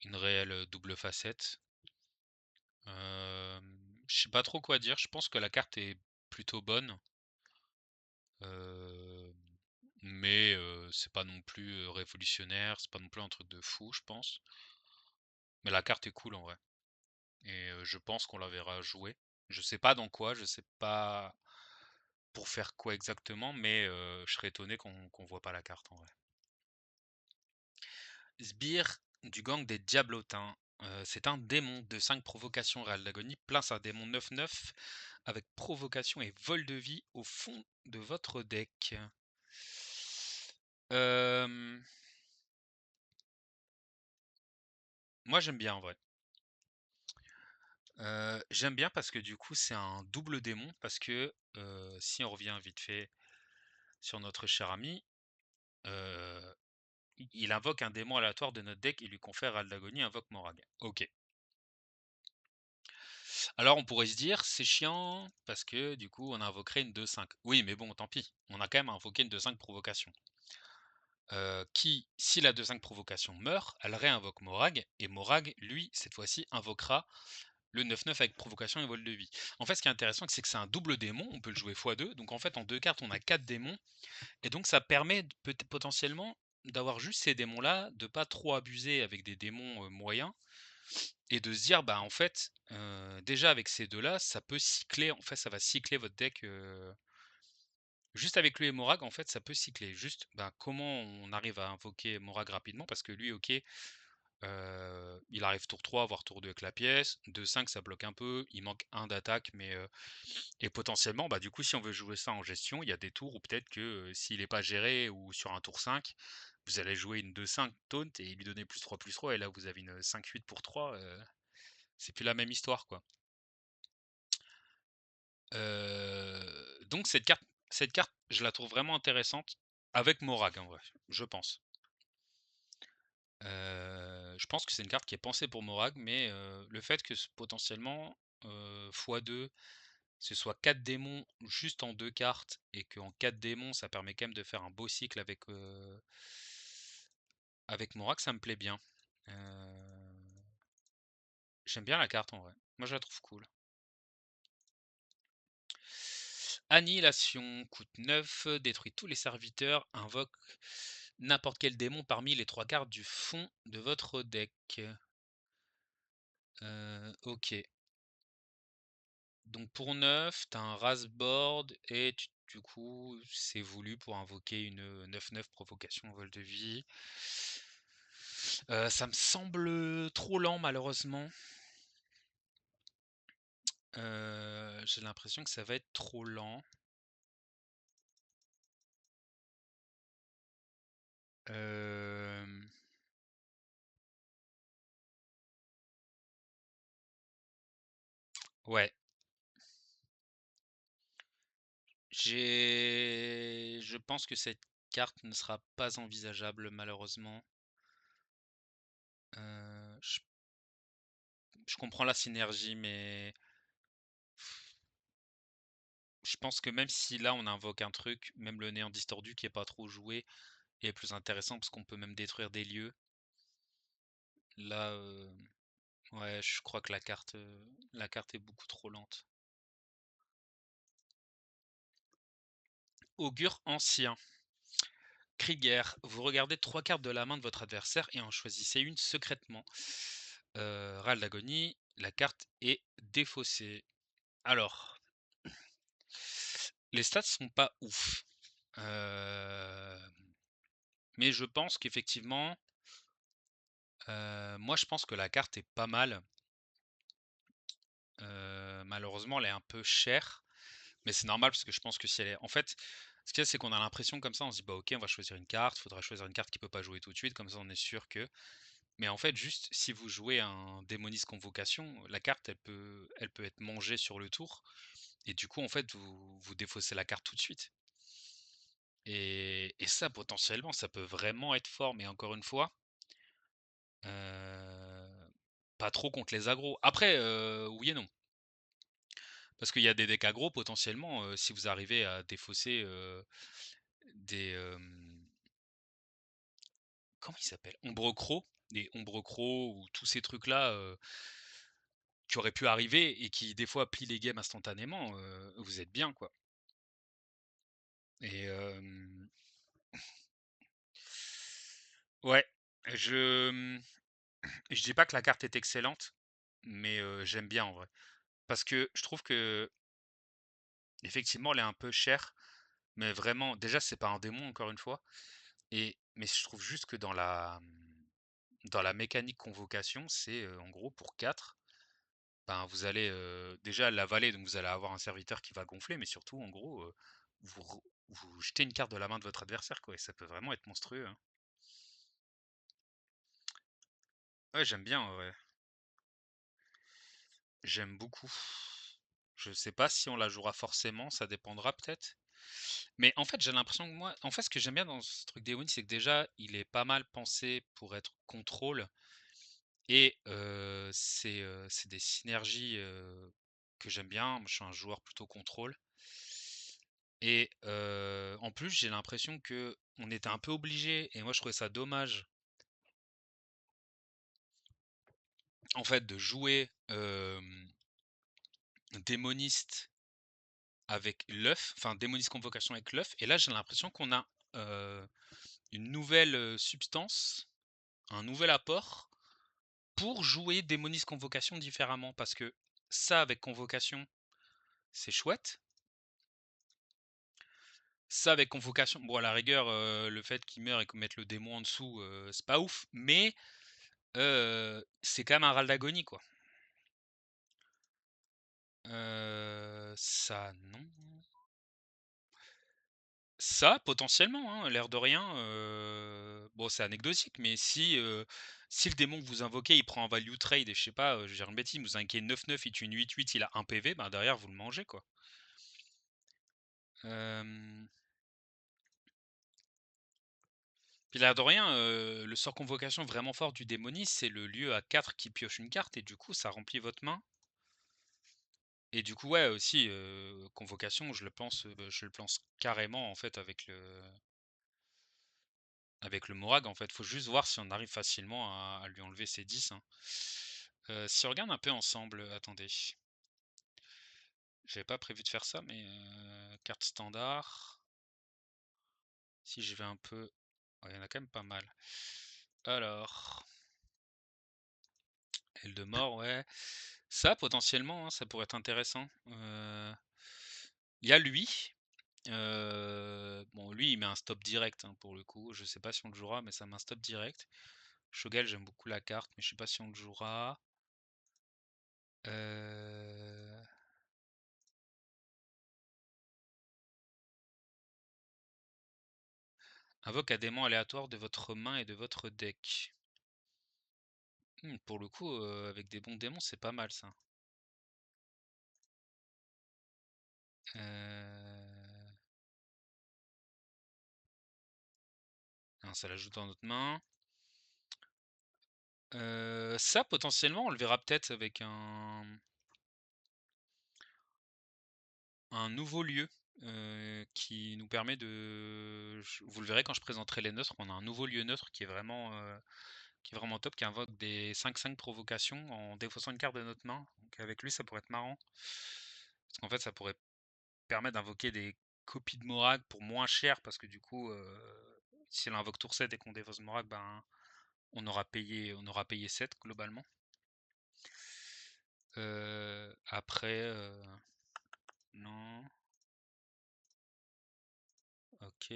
une réelle, double facette. Je sais pas trop quoi dire. Je pense que la carte est plutôt bonne, heu, mais c'est pas non plus, révolutionnaire, c'est pas non plus un truc de fou, je pense. Mais la carte est cool en vrai et je pense qu'on la verra jouer. Je sais pas dans quoi, je sais pas pour faire quoi exactement, mais je serais étonné qu'on voit pas la carte en vrai. Sbire du gang des Diablotins. C'est un démon de 5 provocations réelles d'agonie. Place un démon 9/9 avec provocation et vol de vie au fond de votre deck. Hem, Moi j'aime bien en vrai. J'aime bien parce que du coup c'est un double démon parce que, si on revient vite fait sur notre cher ami, heu, il invoque un démon aléatoire de notre deck et lui confère Râle d'agonie, invoque Morag. OK. Alors on pourrait se dire: «C'est chiant parce que du coup on invoquerait une 2/5». Oui, mais bon tant pis, on a quand même invoqué une 2/5 provocation. Qui, si la 2/5 provocation meurt, elle réinvoque Morag et Morag, lui, cette fois-ci, invoquera le 9/9 avec provocation et vol de vie. En fait, ce qui est intéressant, c'est que c'est un double démon, on peut le jouer x2, donc en fait en 2 cartes on a 4 démons, et donc ça permet potentiellement d'avoir juste ces démons-là, de pas trop abuser avec des démons moyens, et de se dire, bah en fait, déjà avec ces deux-là, ça peut cycler, en fait ça va cycler votre deck, juste avec lui et Morag, en fait ça peut cycler. Juste, bah, comment on arrive à invoquer Morag rapidement, parce que lui, ok, il arrive tour 3 voire tour 2 avec la pièce, 2/5 ça bloque un peu, il manque un d'attaque, mais et potentiellement, bah, du coup, si on veut jouer ça en gestion, il y a des tours où peut-être que, s'il est pas géré ou sur un tour 5, vous allez jouer une 2/5 taunt et lui donner +3/+3 et là vous avez une 5/8 pour 3, c'est plus la même histoire, quoi. Donc cette carte, je la trouve vraiment intéressante avec Morag, en vrai, je pense. Je pense que c'est une carte qui est pensée pour Morag, mais le fait que potentiellement, x2, ce soit 4 démons juste en 2 cartes et qu'en 4 démons, ça permet quand même de faire un beau cycle avec Morag, ça me plaît bien. J'aime bien la carte en vrai. Moi, je la trouve cool. Annihilation coûte 9, détruit tous les serviteurs, invoque n'importe quel démon parmi les 3 cartes du fond de votre deck. OK. Donc pour 9, tu as un Rasboard et du coup, c'est voulu pour invoquer une 9/9 provocation vol de vie. Ça me semble trop lent malheureusement. J'ai l'impression que ça va être trop lent. Hem, ouais, je pense que cette carte ne sera pas envisageable malheureusement. Je comprends la synergie, mais je pense que même si là on invoque un truc, même le néant distordu qui est pas trop joué est plus intéressant parce qu'on peut même détruire des lieux. Là, ouais, je crois que la carte est beaucoup trop lente. Augure ancien. Krieger, vous regardez 3 cartes de la main de votre adversaire et en choisissez une secrètement. Râle d'agonie, la carte est défaussée. Alors, les stats sont pas ouf. Hem, mais je pense qu'effectivement, moi je pense que la carte est pas mal. Malheureusement, elle est un peu chère, mais c'est normal parce que je pense que si elle est en fait, ce qu'il y a, c'est qu'on a l'impression comme ça, on se dit: «Bah, OK, on va choisir une carte, faudra choisir une carte qui peut pas jouer tout de suite, comme ça on est sûr que» mais en fait, juste si vous jouez un Démoniste Convocation, la carte elle peut être mangée sur le tour et du coup, en fait, vous défaussez la carte tout de suite et ça, potentiellement, ça peut vraiment être fort, mais encore une fois, heu, pas trop contre les aggros. Après, oui et non. Parce qu'il y a des decks aggro potentiellement, si vous arrivez à défausser, des, comment ils s'appellent? Ombre Croc, des Ombre Croc ou tous ces trucs-là, qui auraient pu arriver et qui des fois plient les games instantanément, vous êtes bien, quoi. Et ouais, je, je dis pas que la carte est excellente, mais j'aime bien en vrai. Parce que je trouve que effectivement elle est un peu chère, mais vraiment déjà c'est pas un démon encore une fois et mais je trouve juste que dans la mécanique convocation, c'est, en gros pour 4 ben, vous allez, déjà l'avaler, donc vous allez avoir un serviteur qui va gonfler, mais surtout en gros, vous jetez une carte de la main de votre adversaire quoi et ça peut vraiment être monstrueux, hein. Ouais, j'aime bien, ouais. J'aime beaucoup. Je sais pas si on la jouera forcément, ça dépendra peut-être. Mais en fait, j'ai l'impression que moi en fait, ce que j'aime bien dans ce truc d'Ewin, c'est que déjà, il est pas mal pensé pour être contrôle et c'est des synergies, que j'aime bien. Moi, je suis un joueur plutôt contrôle et en plus, j'ai l'impression que on était un peu obligé et moi, je trouvais ça dommage, en fait, de jouer, démoniste avec l'œuf, enfin démoniste convocation avec l'œuf et là, j'ai l'impression qu'on a, heu, une nouvelle, substance, un nouvel apport pour jouer démoniste convocation différemment. Parce que ça, avec convocation, c'est chouette. Ça, avec convocation, bon, à la rigueur, le fait qu'il meure et qu'on mette le démon en dessous, c'est pas ouf, mais c'est quand même un râle d'agonie, quoi. Ça, non. Ça, potentiellement, hein, l'air de rien, bon, c'est anecdotique, mais si le démon que vous invoquez, il prend un value trade et je sais pas, je vais dire une bêtise, vous invoquez 9-9, il tue une 8-8, il a 1 PV, ben, derrière vous le mangez, quoi. Hem, Puis l'air de rien, le sort convocation vraiment fort du démoniste, c'est le lieu à 4 qui pioche une carte et du coup, ça remplit votre main et du coup, ouais, aussi, convocation, je le pense carrément, en fait, avec le Morag, en fait. Faut juste voir si on arrive facilement à lui enlever ses 10, hein. Si on regarde un peu ensemble, attendez. J'avais pas prévu de faire ça, mais carte standard. Si je vais un peu. Ouais, il y en a quand même pas mal. Alors, aile de mort, ouais. Ça, potentiellement, hein, ça pourrait être intéressant. Il y a lui. Bon, lui, il met un stop direct hein, pour le coup. Je sais pas si on le jouera, mais ça met un stop direct. Shogal, j'aime beaucoup la carte, mais je sais pas si on le jouera. Euh, Invoque un démon aléatoire de votre main et de votre deck. Pour le coup, avec des bons démons, c'est pas mal ça. Euh, non, ça l'ajoute dans notre main. Ça, potentiellement, on le verra peut-être avec un nouveau lieu qui nous permet de. Vous le verrez quand je présenterai les neutres, on a un nouveau lieu neutre qui est vraiment top, qui invoque des 5-5 provocations en défaussant une carte de notre main. Donc avec lui, ça pourrait être marrant. Parce qu'en fait, ça pourrait permettre d'invoquer des copies de Morag pour moins cher, parce que du coup, si elle invoque tour 7 et qu'on défausse Morag, ben, on aura payé 7 globalement. Après. OK.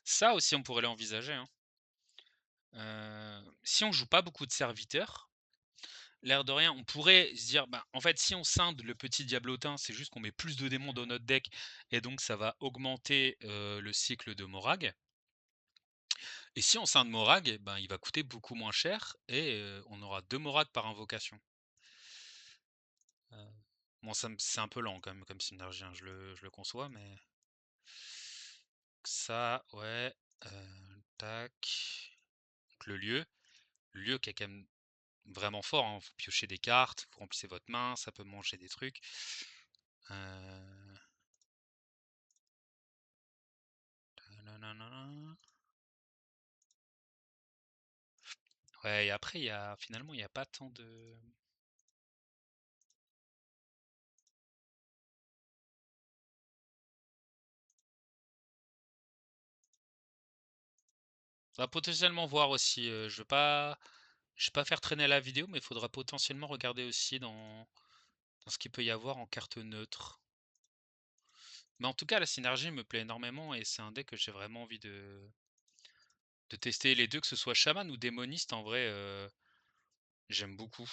Ça aussi, on pourrait l'envisager, hein. Si on joue pas beaucoup de serviteurs, l'air de rien, on pourrait se dire: «Bah, en fait, si on scinde le petit diablotin, c'est juste qu'on met plus de démons dans notre deck et donc ça va augmenter, le cycle de Morag et si on scinde Morag et ben, il va coûter beaucoup moins cher et on aura 2 Morag par invocation». Heu, bon, ça me c'est un peu lent quand même comme synergie, hein, je le conçois, mais ça, ouais, tac, donc le lieu qui est quand même vraiment fort, hein. Vous piochez des cartes, vous remplissez votre main, ça peut manger des trucs. Heu, nanana. Ouais et après il y a finalement il y a pas tant de on va potentiellement voir aussi, je vais pas faire traîner la vidéo, mais il faudra potentiellement regarder aussi dans ce qu'il peut y avoir en carte neutre. Mais en tout cas, la synergie me plaît énormément et c'est un deck que j'ai vraiment envie de tester les 2 que ce soit chaman ou démoniste en vrai, j'aime beaucoup.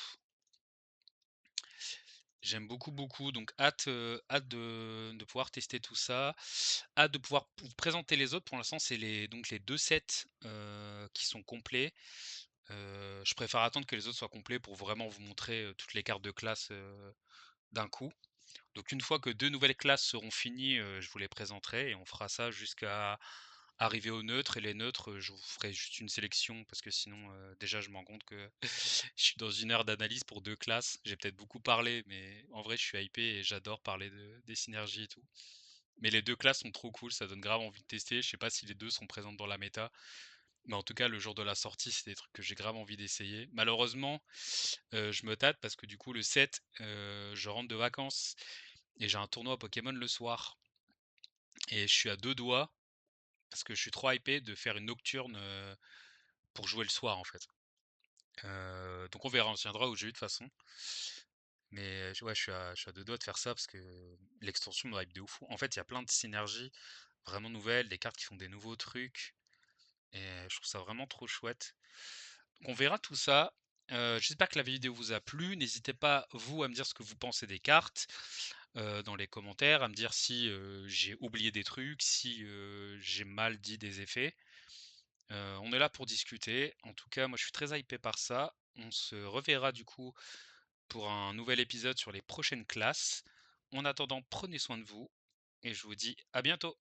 J'aime beaucoup, beaucoup, donc hâte de pouvoir tester tout ça. Hâte de pouvoir vous présenter les autres. Pour l'instant, c'est les 2 sets, qui sont complets. Je préfère attendre que les autres soient complets pour vraiment vous montrer, toutes les cartes de classe, d'un coup. Donc une fois que 2 nouvelles classes seront finies, je vous les présenterai et on fera ça jusqu'à arriver aux neutres et les neutres, je vous ferai juste une sélection parce que sinon, déjà je me rends compte que je suis dans une heure d'analyse pour 2 classes. J'ai peut-être beaucoup parlé, mais en vrai je suis hypé et j'adore parler des synergies et tout. Mais les 2 classes sont trop cool, ça donne grave envie de tester. Je sais pas si les 2 sont présentes dans la méta, mais en tout cas le jour de la sortie, c'est des trucs que j'ai grave envie d'essayer. Malheureusement, je me tâte parce que du coup le 7, je rentre de vacances et j'ai un tournoi Pokémon le soir et je suis à 2 doigts, parce que je suis trop hypé de faire une nocturne, pour jouer le soir, en fait. Donc on verra, on se tiendra au jeu de toute façon. Mais ouais, je suis à 2 doigts de faire ça parce que l'extension me hype de ouf. En fait, il y a plein de synergies vraiment nouvelles, des cartes qui font des nouveaux trucs et je trouve ça vraiment trop chouette. Donc on verra tout ça. J'espère que la vidéo vous a plu. N'hésitez pas, vous, à me dire ce que vous pensez des cartes, dans les commentaires, à me dire si, j'ai oublié des trucs, si, j'ai mal dit des effets. On est là pour discuter. En tout cas, moi, je suis très hypé par ça. On se reverra du coup pour un nouvel épisode sur les prochaines classes. En attendant, prenez soin de vous et je vous dis à bientôt.